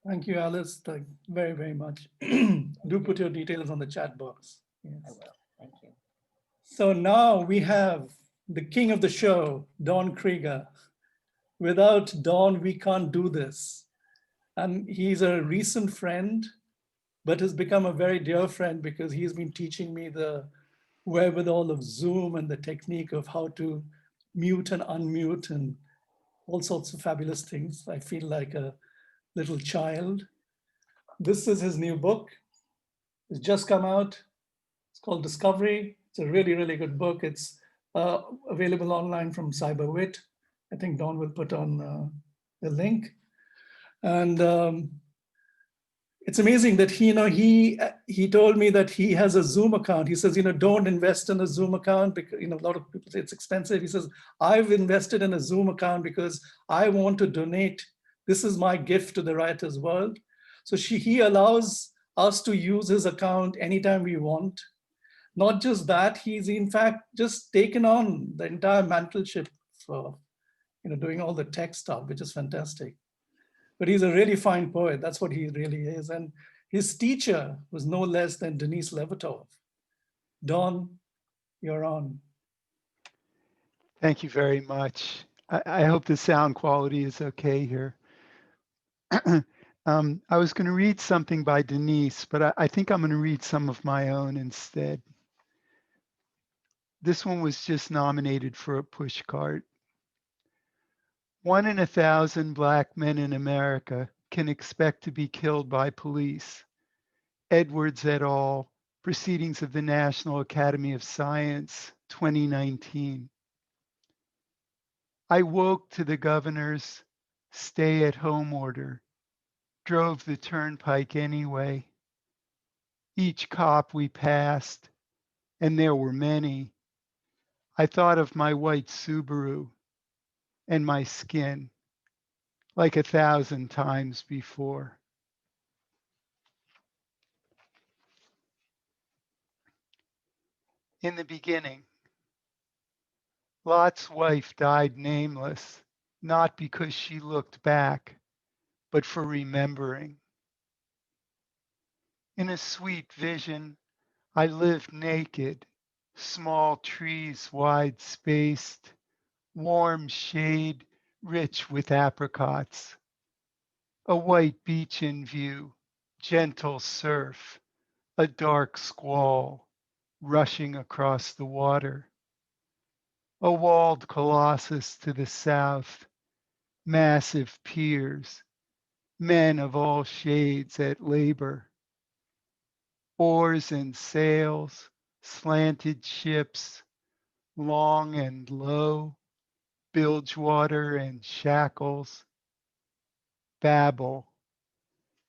[SPEAKER 1] Thank you, Alice. Thank very, very much. Do put your details on the chat box.
[SPEAKER 9] I
[SPEAKER 1] Yes.
[SPEAKER 9] will. Thank you.
[SPEAKER 1] So now we have the king of the show, Don Krieger. Without Don, we can't do this. And he's a recent friend, but has become a very dear friend because he's been teaching me the wherewithal of Zoom and the technique of how to mute and unmute and all sorts of fabulous things. I feel like a little child. This is his new book. It's just come out. It's called Discovery. It's a really, really good book. It's available online from CyberWit. I think Don will put on the link. And it's amazing that he told me that he has a Zoom account. He says, don't invest in a Zoom account because a lot of people say it's expensive. He says, I've invested in a Zoom account because I want to donate. This is my gift to the writer's world. So he allows us to use his account anytime we want. Not just that, he's in fact just taken on the entire mantleship for doing all the tech stuff, which is fantastic. But he's a really fine poet. That's what he really is. And his teacher was no less than Denise Levertov. Don, you're on.
[SPEAKER 10] Thank you very much. I hope the sound quality is okay here. I was going to read something by Denise, but I think I'm going to read some of my own instead. This one was just nominated for a pushcart. 1 in 1,000 Black men in America can expect to be killed by police. Edwards et al., Proceedings of the National Academy of Science, 2019. I woke to the governor's stay-at-home order, drove the turnpike anyway. Each cop we passed, and there were many, I thought of my white Subaru and my skin like 1,000 times before. In the beginning, Lot's wife died nameless, not because she looked back, but for remembering. In a sweet vision, I lived naked, small trees wide spaced, warm shade rich with apricots. A white beach in view, gentle surf, a dark squall rushing across the water. A walled colossus to the south, massive piers, men of all shades at labor. Oars and sails, slanted ships, long and low, bilge water and shackles. Babel,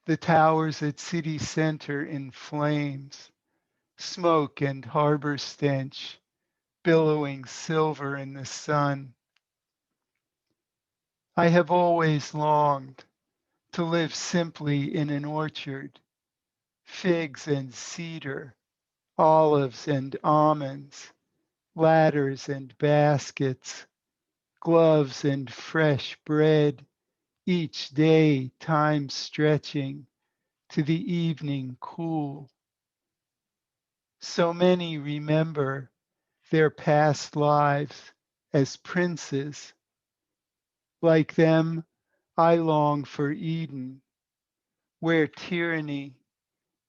[SPEAKER 10] the towers at city center in flames, smoke and harbor stench, billowing silver in the sun. I have always longed to live simply in an orchard, figs and cedar, olives and almonds, ladders and baskets, gloves and fresh bread, each day time stretching to the evening cool. So many remember their past lives as princes. Like them, I long for Eden, where tyranny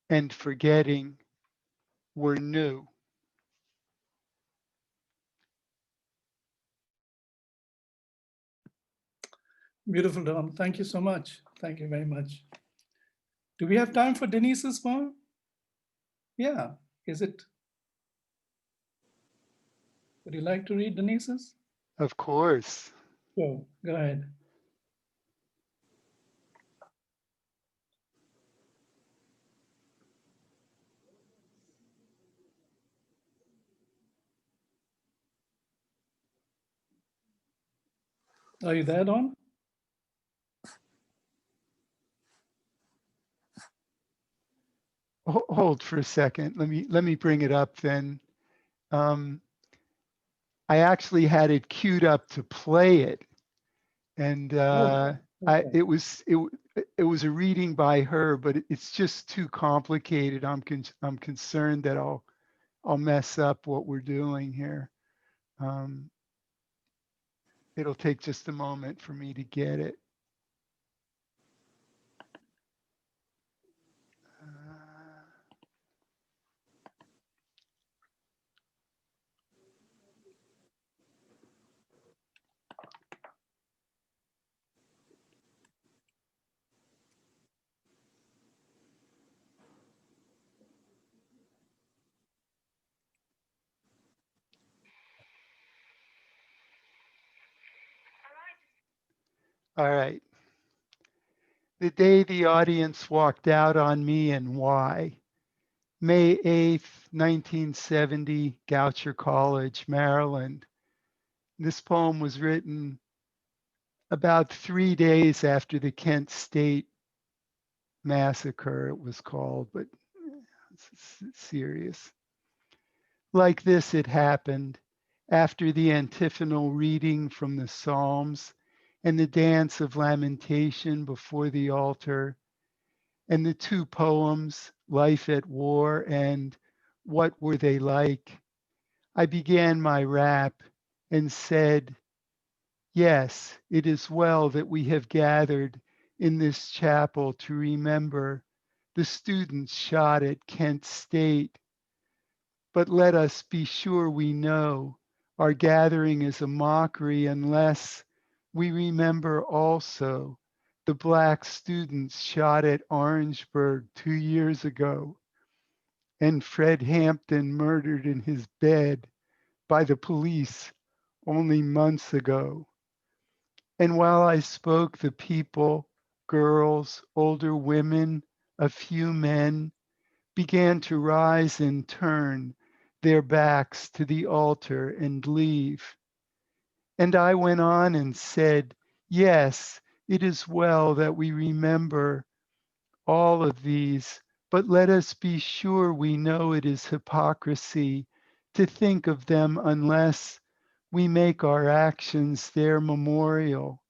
[SPEAKER 10] and forgetting were new.
[SPEAKER 1] Beautiful, Don. Thank you so much. Thank you very much. Do we have time for Denise's poem? Yeah, is it? Would you like to read Denise's?
[SPEAKER 10] Of course.
[SPEAKER 1] Sure, go ahead. Are you there, Don?
[SPEAKER 10] Hold for a second. Let me bring it up then. I actually had it queued up to play it, and
[SPEAKER 1] Okay.
[SPEAKER 10] it was a reading by her, but it's just too complicated. I'm concerned that I'll mess up what we're doing here. It'll take just a moment for me to get it. All right. The day the audience walked out on me and why. May 8th, 1970, Goucher College, Maryland. This poem was written about 3 days after the Kent State massacre, it was called, but it's serious. Like this, it happened after the antiphonal reading from the Psalms and the dance of lamentation before the altar, and the two poems, Life at War and What Were They Like? I began my rap and said, yes, it is well that we have gathered in this chapel to remember the students shot at Kent State. But let us be sure we know our gathering is a mockery unless we remember also the Black students shot at Orangeburg 2 years ago, and Fred Hampton murdered in his bed by the police only months ago. And while I spoke, the people, girls, older women, a few men, began to rise and turn their backs to the altar and leave. And I went on and said, yes, it is well that we remember all of these, but let us be sure we know it is hypocrisy to think of them unless we make our actions their memorial,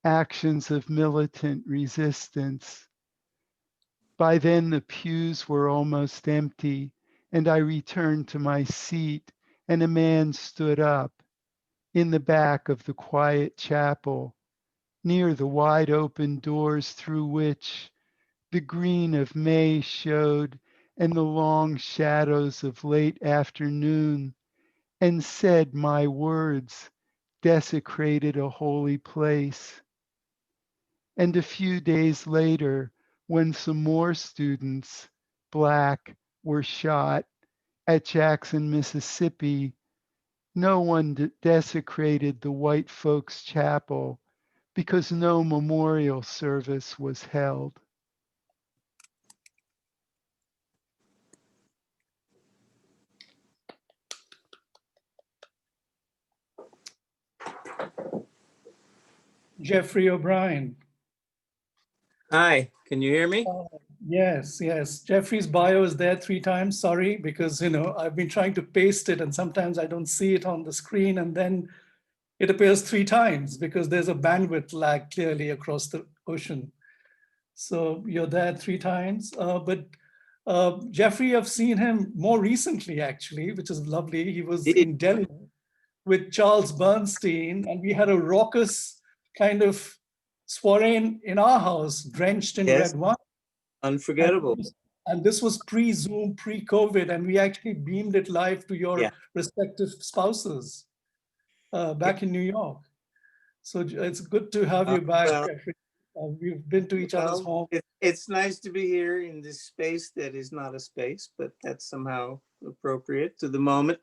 [SPEAKER 10] actions of militant resistance. By then the pews were almost empty, and I returned to my seat, and a man stood up in the back of the quiet chapel near the wide open doors through which the green of May showed and the long shadows of late afternoon, and said my words desecrated a holy place. And a few days later, when some more students, Black, were shot at Jackson, Mississippi, no one desecrated the white folks' chapel because no memorial service was held.
[SPEAKER 1] Jeffrey O'Brien.
[SPEAKER 11] Hi, can you hear me?
[SPEAKER 1] Yes, yes. Jeffrey's bio is there 3 times. Sorry, because I've been trying to paste it and sometimes I don't see it on the screen, and then it appears 3 times because there's a bandwidth lag clearly across the ocean. So you're there 3 times. But Jeffrey, I've seen him more recently, actually, which is lovely. He was in Delhi with Charles Bernstein, and we had a raucous kind of soiree in our house, drenched in red wine.
[SPEAKER 11] Unforgettable.
[SPEAKER 1] And this was pre-Zoom, pre-COVID, and we actually beamed it live to your respective spouses back in New York. So it's good to have you back, Jeffrey. We've been to each other's home.
[SPEAKER 11] It's nice to be here in this space that is not a space, but that's somehow appropriate to the moment.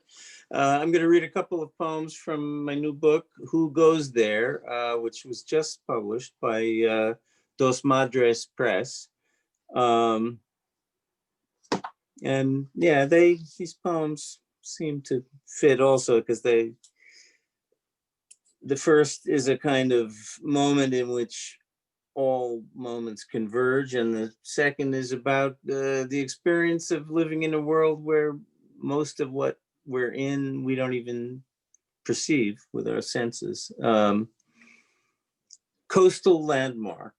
[SPEAKER 11] I'm going to read a couple of poems from my new book, Who Goes There, which was just published by Dos Madres Press. And yeah, these poems seem to fit also because the first is a kind of moment in which all moments converge, and the second is about the experience of living in a world where most of what we're in we don't even perceive with our senses. Coastal landmark.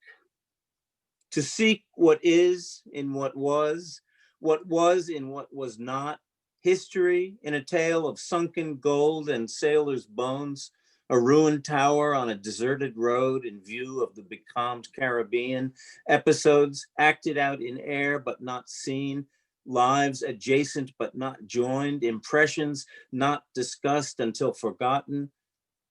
[SPEAKER 11] To seek what is in what was in what was not, history in a tale of sunken gold and sailors' bones, a ruined tower on a deserted road in view of the becalmed Caribbean, episodes acted out in air but not seen, lives adjacent but not joined, impressions not discussed until forgotten,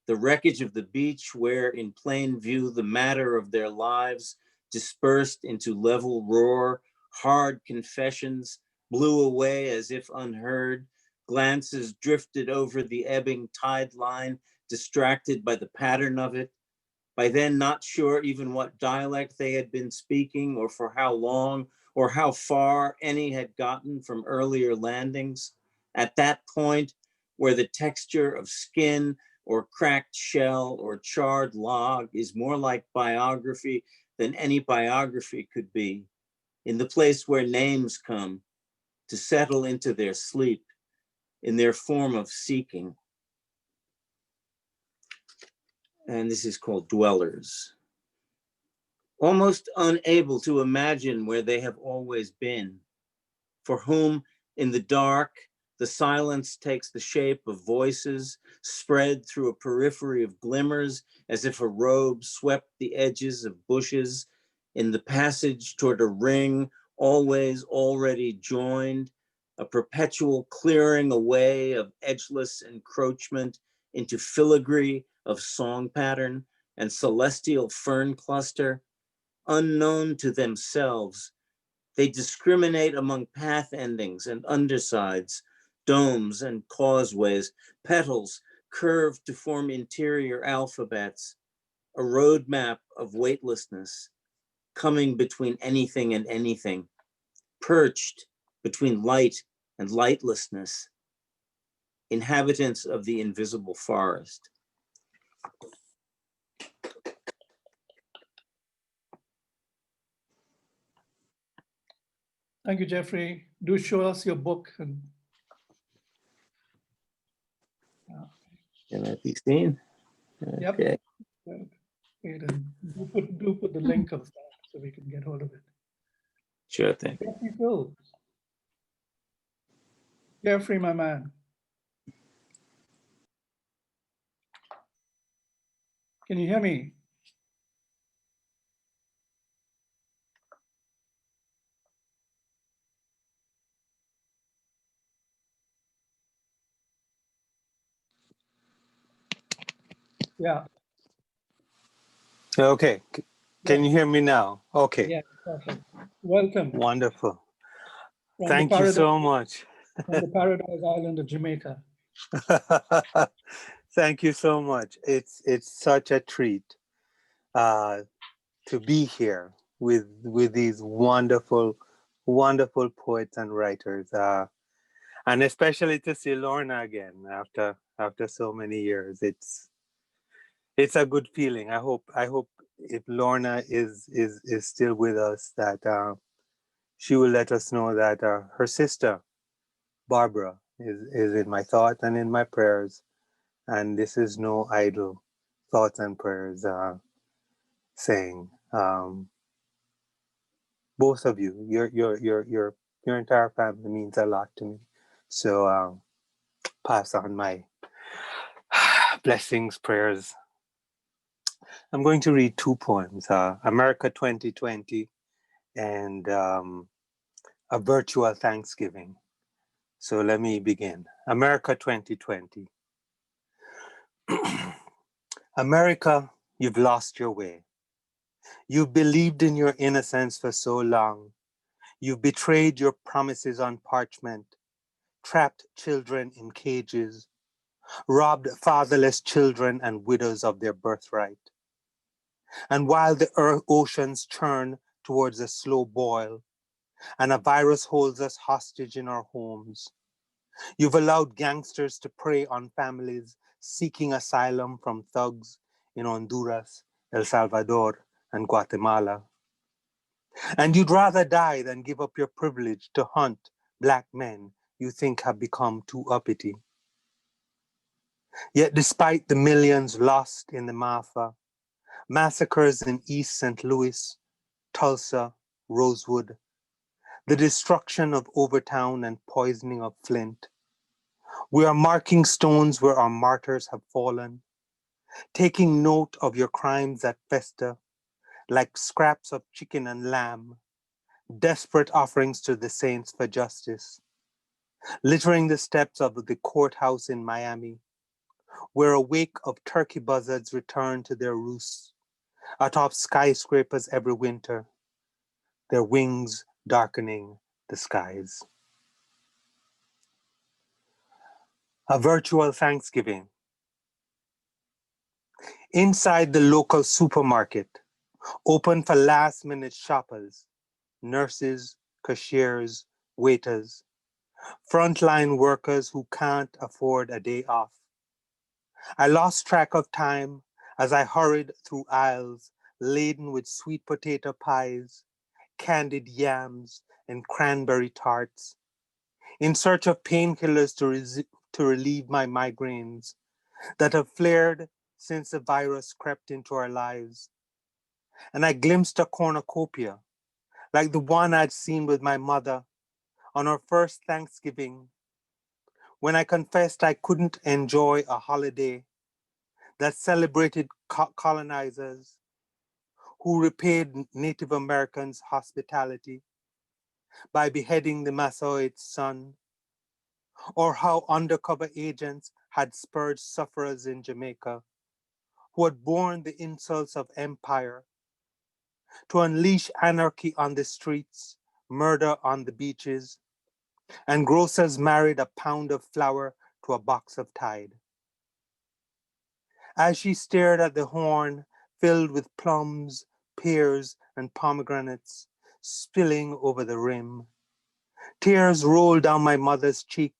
[SPEAKER 11] the wreckage of the beach where in plain view the matter of their lives dispersed into level roar, hard confessions blew away as if unheard, glances drifted over the ebbing tide line, distracted by the pattern of it, by then not sure even what dialect they had been speaking or for how long or how far any had gotten from earlier landings. At that point where the texture of skin or cracked shell or charred log is more like biography than any biography could be, in the place where names come to settle into their sleep, in their form of seeking. And this is called Dwellers. Almost unable to imagine where they have always been, for whom in the dark, the silence takes the shape of voices spread through a periphery of glimmers as if a robe swept the edges of bushes in the passage toward a ring always already joined, a perpetual clearing away of edgeless encroachment into filigree of song pattern and celestial fern cluster, unknown to themselves. They discriminate among path endings and undersides, domes and causeways, petals curved to form interior alphabets, a roadmap of weightlessness, coming between anything and anything, perched between light and lightlessness, inhabitants of the invisible forest.
[SPEAKER 1] Thank you, Jeffrey. Do show us your book. And
[SPEAKER 11] Can that be seen?
[SPEAKER 1] Yep.
[SPEAKER 11] Okay.
[SPEAKER 1] Good. Do put the link of that so we can get hold of it.
[SPEAKER 11] Sure thing.
[SPEAKER 1] Jeffrey Phillips. Jeffrey, my man. Can you hear me? Yeah,
[SPEAKER 12] Okay. Can
[SPEAKER 1] yeah,
[SPEAKER 12] you hear me now? Okay.
[SPEAKER 1] yeah, perfect. Welcome
[SPEAKER 12] Wonderful.
[SPEAKER 1] from the
[SPEAKER 12] Thank you
[SPEAKER 1] paradise
[SPEAKER 12] so much.
[SPEAKER 1] from the paradise island of Jamaica.
[SPEAKER 12] Thank you so much. It's such a treat to be here with these wonderful, wonderful poets and writers, and especially to see Lorna again after so many years. It's a good feeling. I hope if Lorna is still with us, that she will let us know that her sister Barbara is in my thoughts and in my prayers, and this is no idle thoughts and prayers saying. Both of you, your entire family means a lot to me. So pass on my blessings, prayers. I'm going to read two poems, America 2020 and A Virtual Thanksgiving. So let me begin. America 2020. America, you've lost your way. You've believed in your innocence for so long. You've betrayed your promises on parchment, trapped children in cages, robbed fatherless children and widows of their birthright. And while the oceans churn towards a slow boil, and a virus holds us hostage in our homes, you've allowed gangsters to prey on families seeking asylum from thugs in Honduras, El Salvador, and Guatemala. And you'd rather die than give up your privilege to hunt Black men you think have become too uppity. Yet despite the millions lost in the Maafa, massacres in East St. Louis, Tulsa, Rosewood, the destruction of Overtown and poisoning of Flint, we are marking stones where our martyrs have fallen, taking note of your crimes that fester like scraps of chicken and lamb, desperate offerings to the saints for justice, littering the steps of the courthouse in Miami, where a wake of turkey buzzards return to their roosts atop skyscrapers every winter, their wings darkening the skies. A virtual Thanksgiving. Inside the local supermarket, open for last-minute shoppers, nurses, cashiers, waiters, frontline workers who can't afford a day off. I lost track of time as I hurried through aisles laden with sweet potato pies, candied yams, and cranberry tarts, in search of painkillers to relieve my migraines that have flared since the virus crept into our lives. And I glimpsed a cornucopia, like the one I'd seen with my mother on our first Thanksgiving, when I confessed I couldn't enjoy a holiday that celebrated colonizers who repaid Native Americans hospitality by beheading the Massaoit's son, or how undercover agents had spurred sufferers in Jamaica who had borne the insults of empire to unleash anarchy on the streets, murder on the beaches, and grocers married a pound of flour to a box of Tide. As she stared at the horn filled with plums, pears, and pomegranates spilling over the rim, tears rolled down my mother's cheek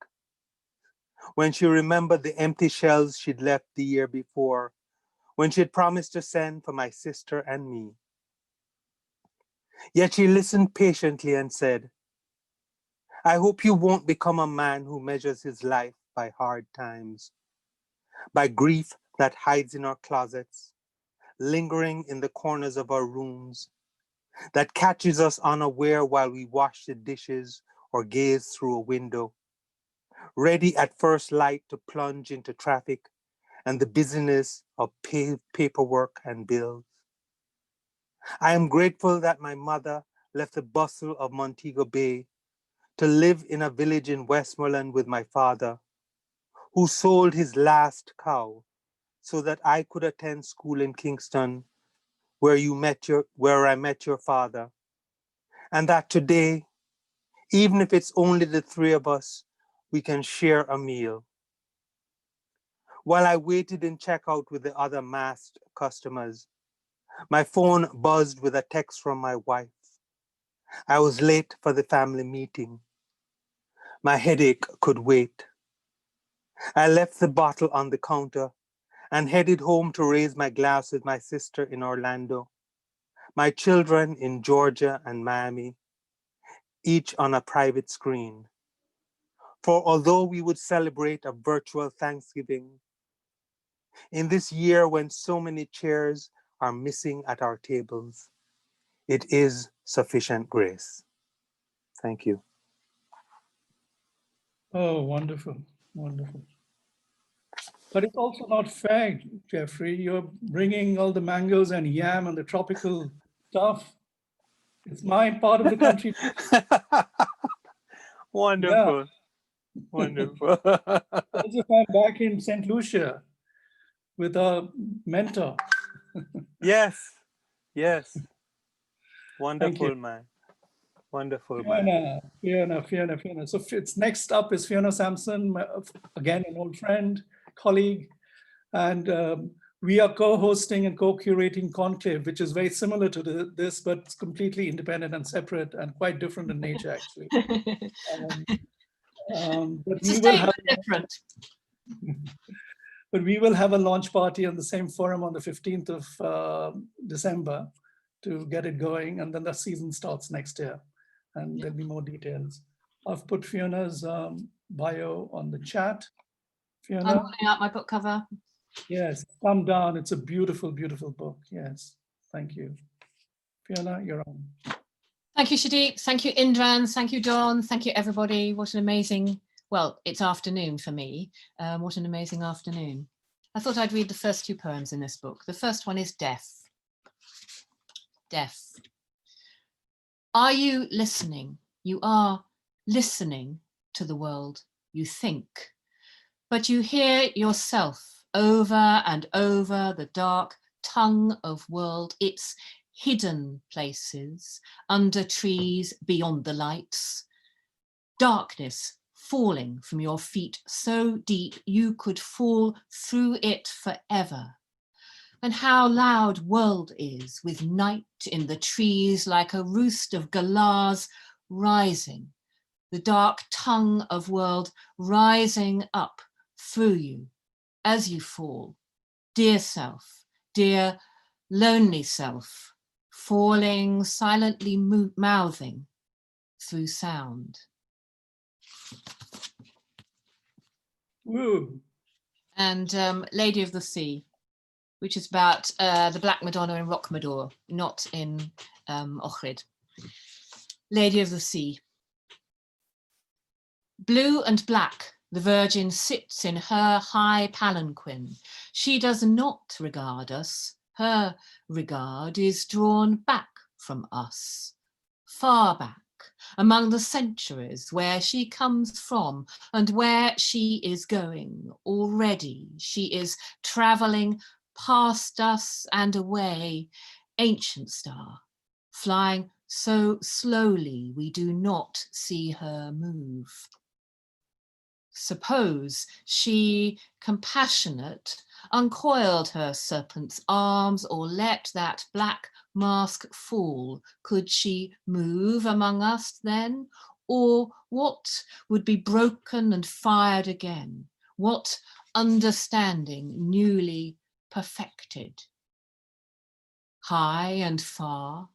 [SPEAKER 12] when she remembered the empty shells she'd left the year before, when she had promised to send for my sister and me. Yet she listened patiently and said, I hope you won't become a man who measures his life by hard times, by grief that hides in our closets, lingering in the corners of our rooms, that catches us unaware while we wash the dishes or gaze through a window, ready at first light to plunge into traffic and the busyness of paperwork and bills. I am grateful that my mother left the bustle of Montego Bay to live in a village in Westmoreland with my father, who sold his last cow so that I could attend school in Kingston, where I met your father. And that today, even if it's only the three of us, we can share a meal. While I waited in checkout with the other masked customers, my phone buzzed with a text from my wife. I was late for the family meeting. My headache could wait. I left the bottle on the counter and headed home to raise my glass with my sister in Orlando, my children in Georgia and Miami, each on a private screen. For although we would celebrate a virtual Thanksgiving, in this year when so many chairs are missing at our tables, it is sufficient grace. Thank you.
[SPEAKER 1] Oh, wonderful, wonderful. But it's also not fair, Jeffrey. You're bringing all the mangoes and yam and the tropical stuff. It's my part of the country.
[SPEAKER 12] Wonderful,
[SPEAKER 1] Yeah.
[SPEAKER 12] wonderful.
[SPEAKER 1] As if I'm back in St. Lucia with a mentor.
[SPEAKER 12] Yes, yes.
[SPEAKER 1] Thank
[SPEAKER 12] Wonderful,
[SPEAKER 1] you.
[SPEAKER 12] man. Wonderful, man.
[SPEAKER 1] Fiona. So it's next up is Fiona Sampson, again, an old friend, colleague. And we are co-hosting and co-curating Conclave, which is very similar to this, but it's completely independent and separate and quite different in nature, actually. But we will have
[SPEAKER 13] different.
[SPEAKER 1] But we will have a launch party on the same forum on the 15th of December to get it going. And then the season starts next year. And there'll be more details. I've put Fiona's bio on the chat. Fiona?
[SPEAKER 13] I'm putting out my book cover.
[SPEAKER 1] Yes, Come Down. It's a beautiful, beautiful book. Yes, thank you. Fiona, you're on.
[SPEAKER 13] Thank you, Shadeep. Thank you, Indran. Thank you, Don. Thank you, everybody. What an amazing, well, it's afternoon for me. What an amazing afternoon. I thought I'd read the first two poems in this book. The first one is Death. Death. Are you listening? You are listening to the world you think, but you hear yourself over and over the dark tongue of world, its hidden places, under trees, beyond the lights. Darkness falling from your feet so deep you could fall through it forever. And how loud world is with night in the trees like a roost of galahs rising, the dark tongue of world rising up through you as you fall. Dear self, dear lonely self, falling, silently mouthing through sound.
[SPEAKER 1] Woo.
[SPEAKER 13] And Lady of the Sea, which is about the Black Madonna in Rocamadour, not in Ohrid. Lady of the Sea. Blue and black, the Virgin sits in her high palanquin. She does not regard us. Her regard is drawn back from us, far back, among the centuries where she comes from and where she is going. Already she is traveling past us and away, ancient star, flying so slowly we do not see her move. Suppose she, compassionate, uncoiled her serpent's arms or let that black mask fall. Could she move among us then? Or what would be broken and fired again? What understanding newly perfected? High and far,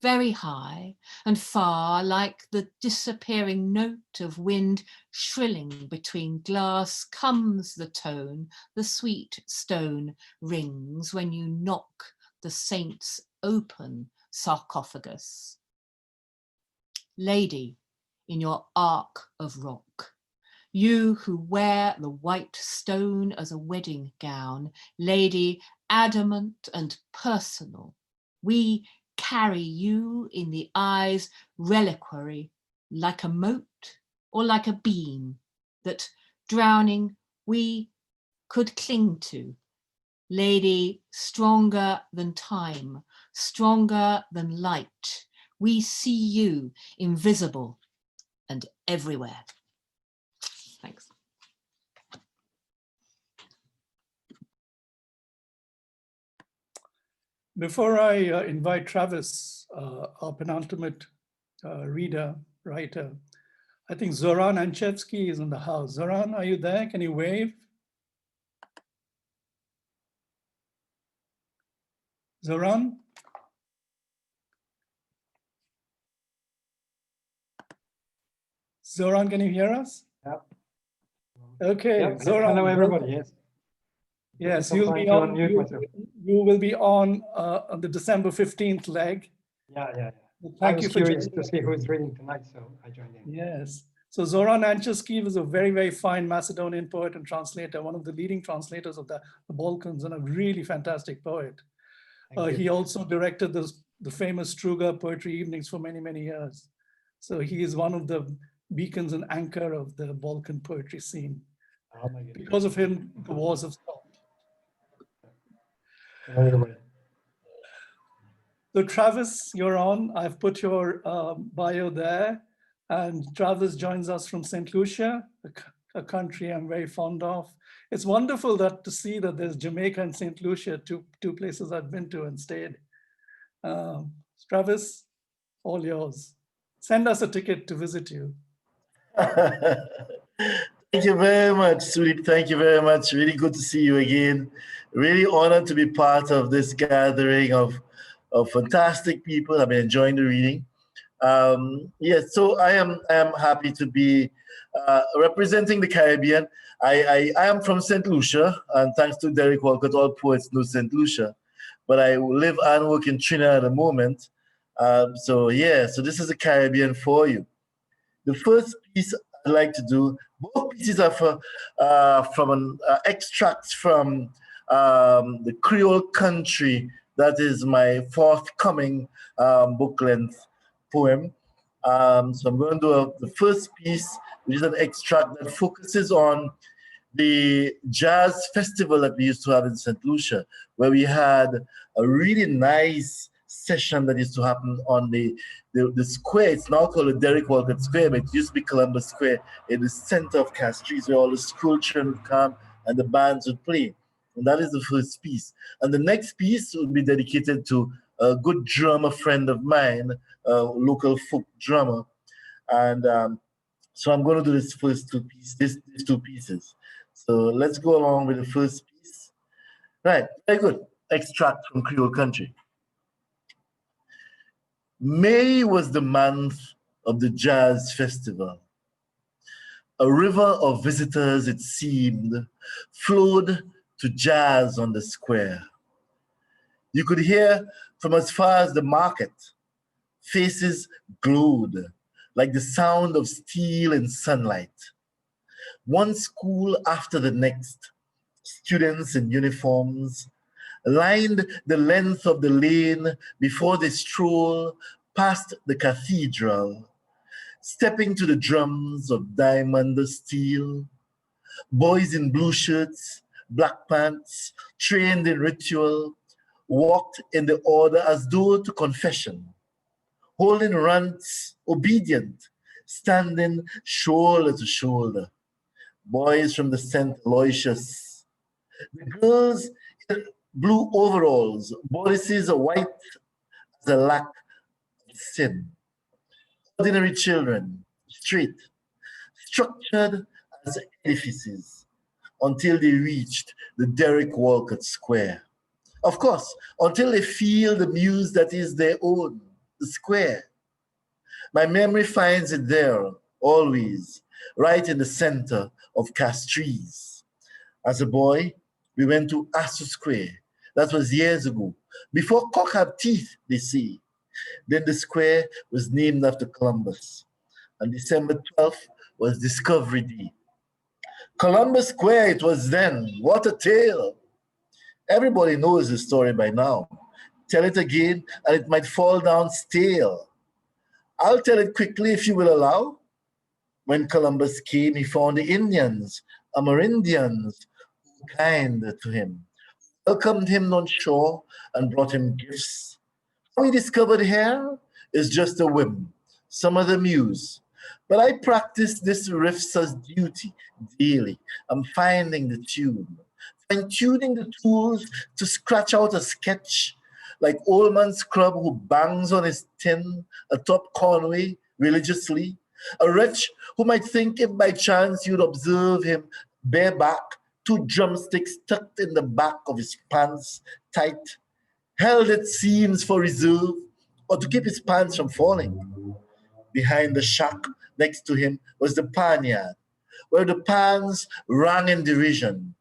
[SPEAKER 13] very high and far, like the disappearing note of wind shrilling between glass, comes the tone, the sweet stone rings when you knock the saint's open sarcophagus. Lady, in your ark of rock, you who wear the white stone as a wedding gown, lady adamant and personal, we carry you in the eyes reliquary, like a moat or like a beam that, drowning, we could cling to, Lady, stronger than time, stronger than light. We see you, invisible and everywhere. Thanks.
[SPEAKER 1] Before I invite Travis, our penultimate writer, I think Zoran Anchevsky is in the house. Zoran, are you there? Can you wave? Zoran? Zoran, can you hear us?
[SPEAKER 14] Yep.
[SPEAKER 1] Okay,
[SPEAKER 14] Yep.
[SPEAKER 1] Zoran.
[SPEAKER 14] Hello, everybody. Yes.
[SPEAKER 1] Yes,
[SPEAKER 14] Some
[SPEAKER 1] you'll
[SPEAKER 14] time
[SPEAKER 1] be
[SPEAKER 14] to
[SPEAKER 1] on.
[SPEAKER 14] unmute myself.
[SPEAKER 1] You will be on the December 15th leg.
[SPEAKER 14] Yeah. I
[SPEAKER 1] Thank
[SPEAKER 14] was
[SPEAKER 1] you for
[SPEAKER 14] curious
[SPEAKER 1] joining
[SPEAKER 14] to see who's reading tonight, so I joined in.
[SPEAKER 1] Yes. So Zoran Anchevsky was a very, very fine Macedonian poet and translator, one of the leading translators of the Balkans, and a really fantastic poet. He also directed the famous Struga poetry evenings for many, many years. So he is one of the beacons and anchor of the Balkan poetry scene.
[SPEAKER 14] Oh my goodness.
[SPEAKER 1] Because of him, the wars have stopped.
[SPEAKER 14] Hello, everybody.
[SPEAKER 1] So Travis, you're on. I've put your bio there. And Travis joins us from St. Lucia, a country I'm very fond of. It's wonderful to see that there's Jamaica and St. Lucia, two places I've been to and stayed. Travis, all yours. Send us a ticket to visit you.
[SPEAKER 15] Thank you very much, Sudip. Thank you very much. Really good to see you again. Really honored to be part of this gathering of fantastic people. I've been enjoying the reading. Yes, so I am happy to be representing the Caribbean. I am from St. Lucia, and thanks to Derek Walcott, all poets know St. Lucia. But I live and work in Trinidad at the moment. So this is the Caribbean for you. The first piece I'd like to do, both pieces are from an extracts from the Creole Country. That is my forthcoming book-length poem. So I'm going to do the first piece, which is an extract that focuses on the jazz festival that we used to have in St. Lucia, where we had a really nice session that used to happen on the square. It's now called the Derek Walcott Square, but it used to be Columbus Square in the center of Castries, where all the school children would come and the bands would play. And that is the first piece. And the next piece would be dedicated to a good drummer friend of mine, a local folk drummer. And so I'm going to do these two pieces. So let's go along with the first piece. Right, very good. Extract from Creole Country. May was the month of the jazz festival. A river of visitors, it seemed, flowed to jazz on the square. You could hear from as far as the market. Faces glowed like the sound of steel in sunlight. One school after the next, students in uniforms lined the length of the lane before they stroll past the cathedral, stepping to the drums of diamond steel. Boys in blue shirts, black pants, trained in ritual, walked in the order as though to confession, holding runs, obedient, standing shoulder to shoulder. Boys from the St. Aloysius. The girls in blue overalls, bodices white as a lack of sin. Ordinary children, straight, structured as edifices, until they reached the Derek Walcott Square. Of course, until they feel the muse that is their own, the square. My memory finds it there, always, right in the center of Castries. As a boy, we went to Astor Square. That was years ago. Before cock had teeth, they say. Then the square was named after Columbus. And December 12th was Discovery Day. Columbus Square it was then. What a tale. Everybody knows the story by now. Tell it again and it might fall down stale. I'll tell it quickly if you will allow. When Columbus came, he found the Indians, Amerindians, kind to him, welcomed him on shore and brought him gifts. How he discovered hair is just a whim, some other muse. But I practice this riff's duty daily. I'm finding the tune, fine-tuning the tools to scratch out a sketch, like old man Scrub who bangs on his tin atop Conway religiously, a wretch who might think if by chance you'd observe him bareback, 2 drumsticks tucked in the back of his pants tight, held it seems for reserve, or to keep his pants from falling. Behind the shack next to him was the pan yard, where the pans rang in derision.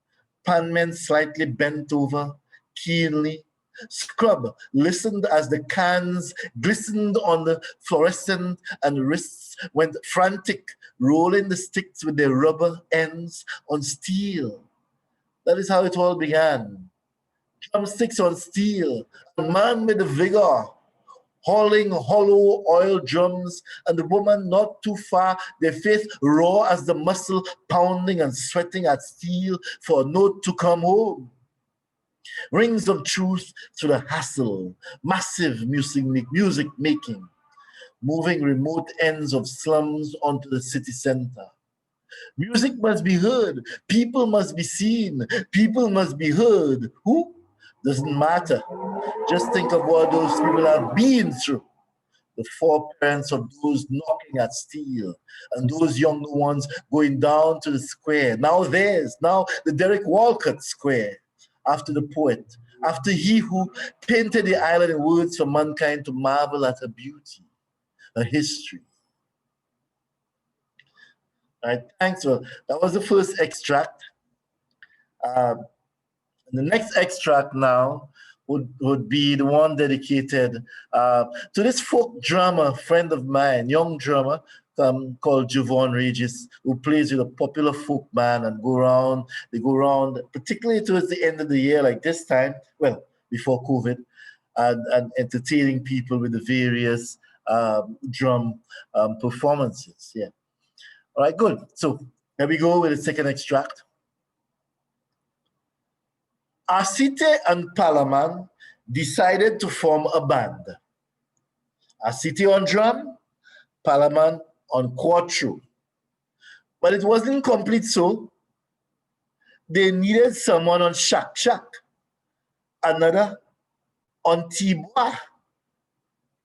[SPEAKER 15] Panmen slightly bent over, keenly. Scrub listened as the cans glistened on the fluorescent and wrists went frantic, rolling the sticks with their rubber ends on steel. That is how it all began. Drumsticks on steel, a man with the vigor, hauling hollow oil drums, and the woman not too far, their face raw as the muscle pounding and sweating at steel for a note to come home. Rings of truth through the hassle, massive music making, moving remote ends of slums onto the city center. Music must be heard, people must be seen, people must be heard. Who? Doesn't matter. Just think of what those people have been through. The foreparents of those knocking at steel, and those younger ones going down to the square. Now the Derek Walcott Square, after the poet, after he who painted the island in words for mankind to marvel at her beauty, her history. All right, thanks. Well, that was the first extract. The next extract now would be the one dedicated to this folk drummer friend of mine, young drummer called Javon Regis, who plays with a popular folk band and they go around, particularly towards the end of the year, like this time, well, before COVID, and entertaining people with the various drum performances. Yeah. All right, good. So here we go with the second extract. Asite and Palaman decided to form a band. Asite on drum, Palaman on quattro. But it wasn't complete so. They needed someone on shak shak, another on tibois.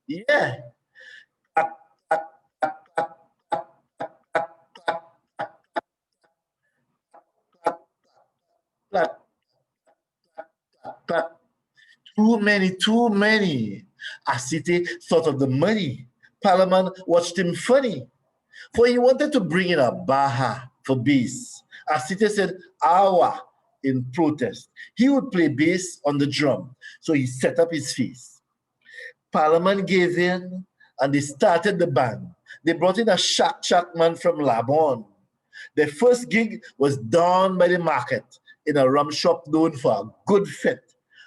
[SPEAKER 15] Yeah. Too many. Asite thought of the money. Palaman watched him funny, for he wanted to bring in a baha for bass. Asite said awa in protest. He would play bass on the drum, so he set up his face. Palaman gave in, and they started the band. They brought in a shak man from Labon. Their first gig was down by the market in a rum shop known for a good fit,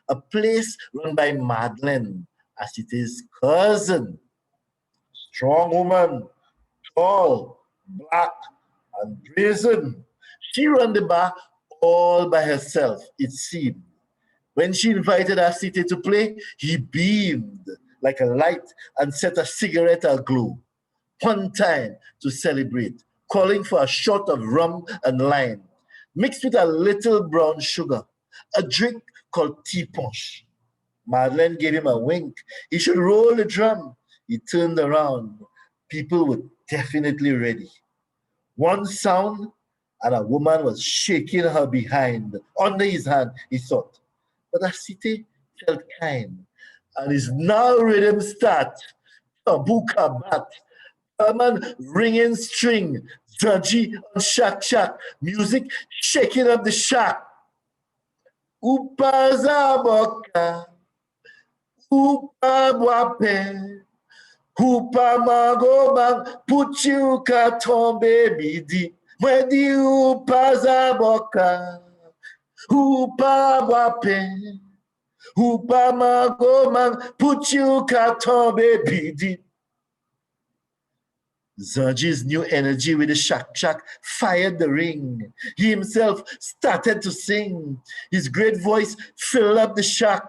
[SPEAKER 15] a place run by Madeleine, Asite's cousin. Strong woman, tall, black, and brazen. She ran the bar all by herself, it seemed. When she invited Asite to play, he beamed like a light and set a cigarette aglow. One time to celebrate, calling for a shot of rum and lime, mixed with a little brown sugar, a drink called tea punch. Madeleine gave him a wink. He should roll the drum. He turned around. People were definitely ready. One sound, and a woman was shaking her behind under his hand, he thought. But Asite felt kind, and his now rhythm start. A buka bat, a man ringing string, dodgy on shak, music shaking up the shack. Upaza boka, upa wape, upa magoma, put you katombe bidi, mwedi upaza boka, upa wape, upa magoma, put you katombe bidi. Zerji's new energy with the shak fired the ring. He himself started to sing. His great voice filled up the shack.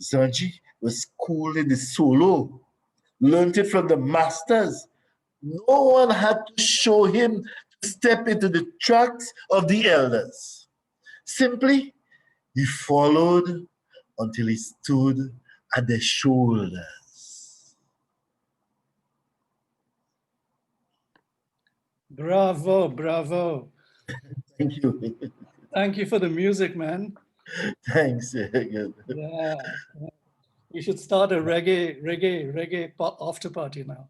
[SPEAKER 15] Zerji was cool in the solo, learned it from the masters. No one had to show him to step into the tracks of the elders. Simply, he followed until he stood at their shoulders.
[SPEAKER 1] Bravo, bravo.
[SPEAKER 15] Thank you.
[SPEAKER 1] Thank you for the music, man.
[SPEAKER 15] Thanks.
[SPEAKER 1] Yeah. We should start a reggae after party now.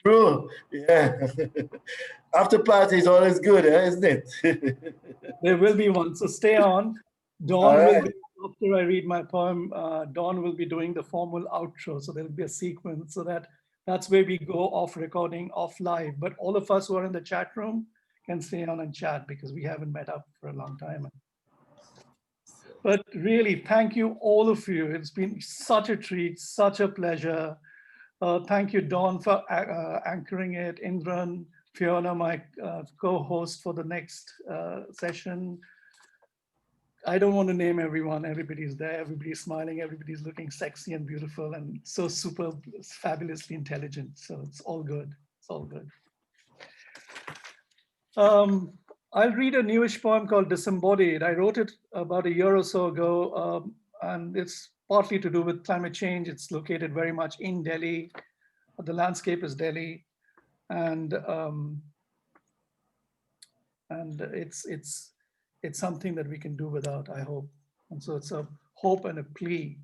[SPEAKER 15] True. Yeah. After party is always good, isn't it?
[SPEAKER 1] There will be one, so stay on. Dawn will be, after I read my poem, Dawn will be doing the formal outro. So there'll be a sequence so that's where we go off recording, off live. But all of us who are in the chat room can stay on and chat because we haven't met up for a long time. But really, thank you, all of you. It's been such a treat, such a pleasure. Thank you, Dawn, for anchoring it. Indran, Fiona, my co-host for the next session. I don't want to name everyone. Everybody's there. Everybody's smiling. Everybody's looking sexy and beautiful and so super fabulously intelligent. So it's all good. It's all good. I'll read a newish poem called Disembodied. I wrote it about a year or so ago, and it's partly to do with climate change. It's located very much in Delhi. The landscape is Delhi, and it's something that we can do without, I hope. And so it's a hope and a plea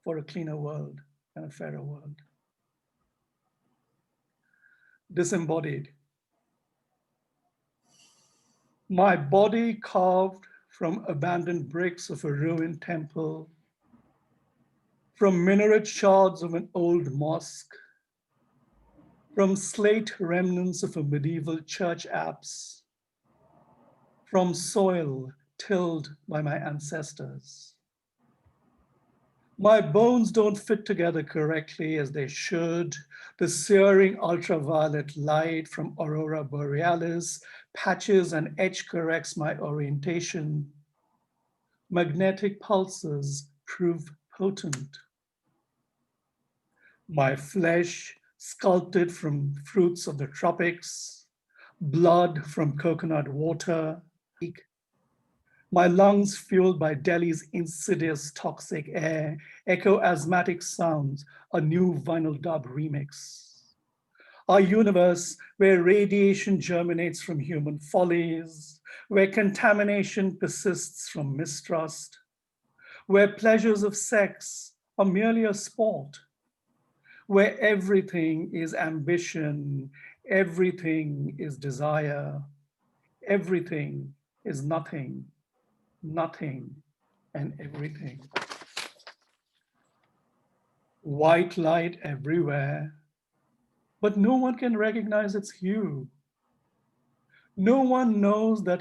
[SPEAKER 1] for a cleaner world and a fairer world. Disembodied. My body carved from abandoned bricks of a ruined temple, from minaret shards of an old mosque, from slate remnants of a medieval church apse, from soil tilled by my ancestors. My bones don't fit together correctly as they should. The searing ultraviolet light from aurora borealis patches and edge corrects my orientation. Magnetic pulses prove potent. My flesh sculpted from fruits of the tropics, blood from coconut water, my lungs fueled by Delhi's insidious toxic air, echo asthmatic sounds, a new vinyl dub remix. Our universe where radiation germinates from human follies, where contamination persists from mistrust, where pleasures of sex are merely a sport, where everything is ambition, everything is desire, everything is nothing, nothing and everything. White light everywhere, but no one can recognize its hue. No one knows that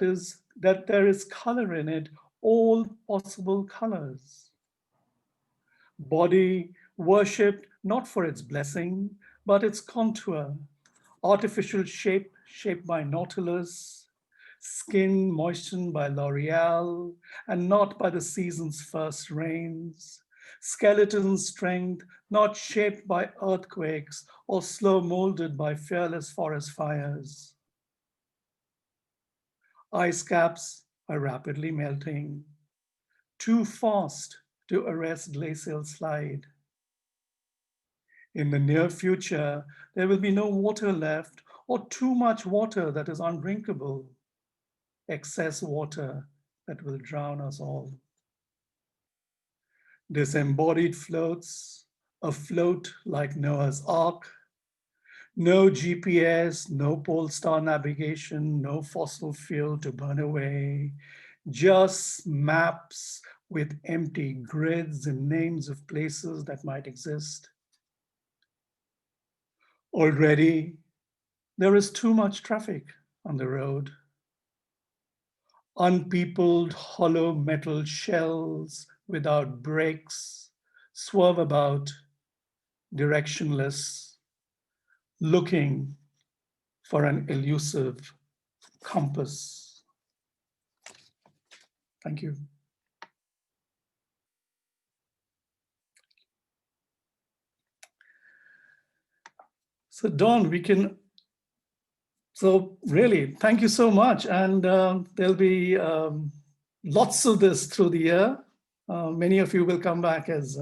[SPEAKER 1] there is color in it, all possible colors. Body worshipped not for its blessing, but its contour, artificial shape shaped by Nautilus, skin moistened by L'Oreal, and not by the season's first rains, skeleton strength not shaped by earthquakes or slow molded by fearless forest fires. Ice caps are rapidly melting, too fast to arrest glacial slide. In the near future, there will be no water left or too much water that is undrinkable, excess water that will drown us all. Disembodied floats, afloat like Noah's Ark. No GPS, no pole star navigation, no fossil fuel to burn away, just maps with empty grids and names of places that might exist. Already, there is too much traffic on the road. Unpeopled hollow metal shells without brakes swerve about, directionless, looking for an elusive compass. Thank you. So Dawn, so really, thank you so much. And there'll be lots of this through the year. Many of you will come back as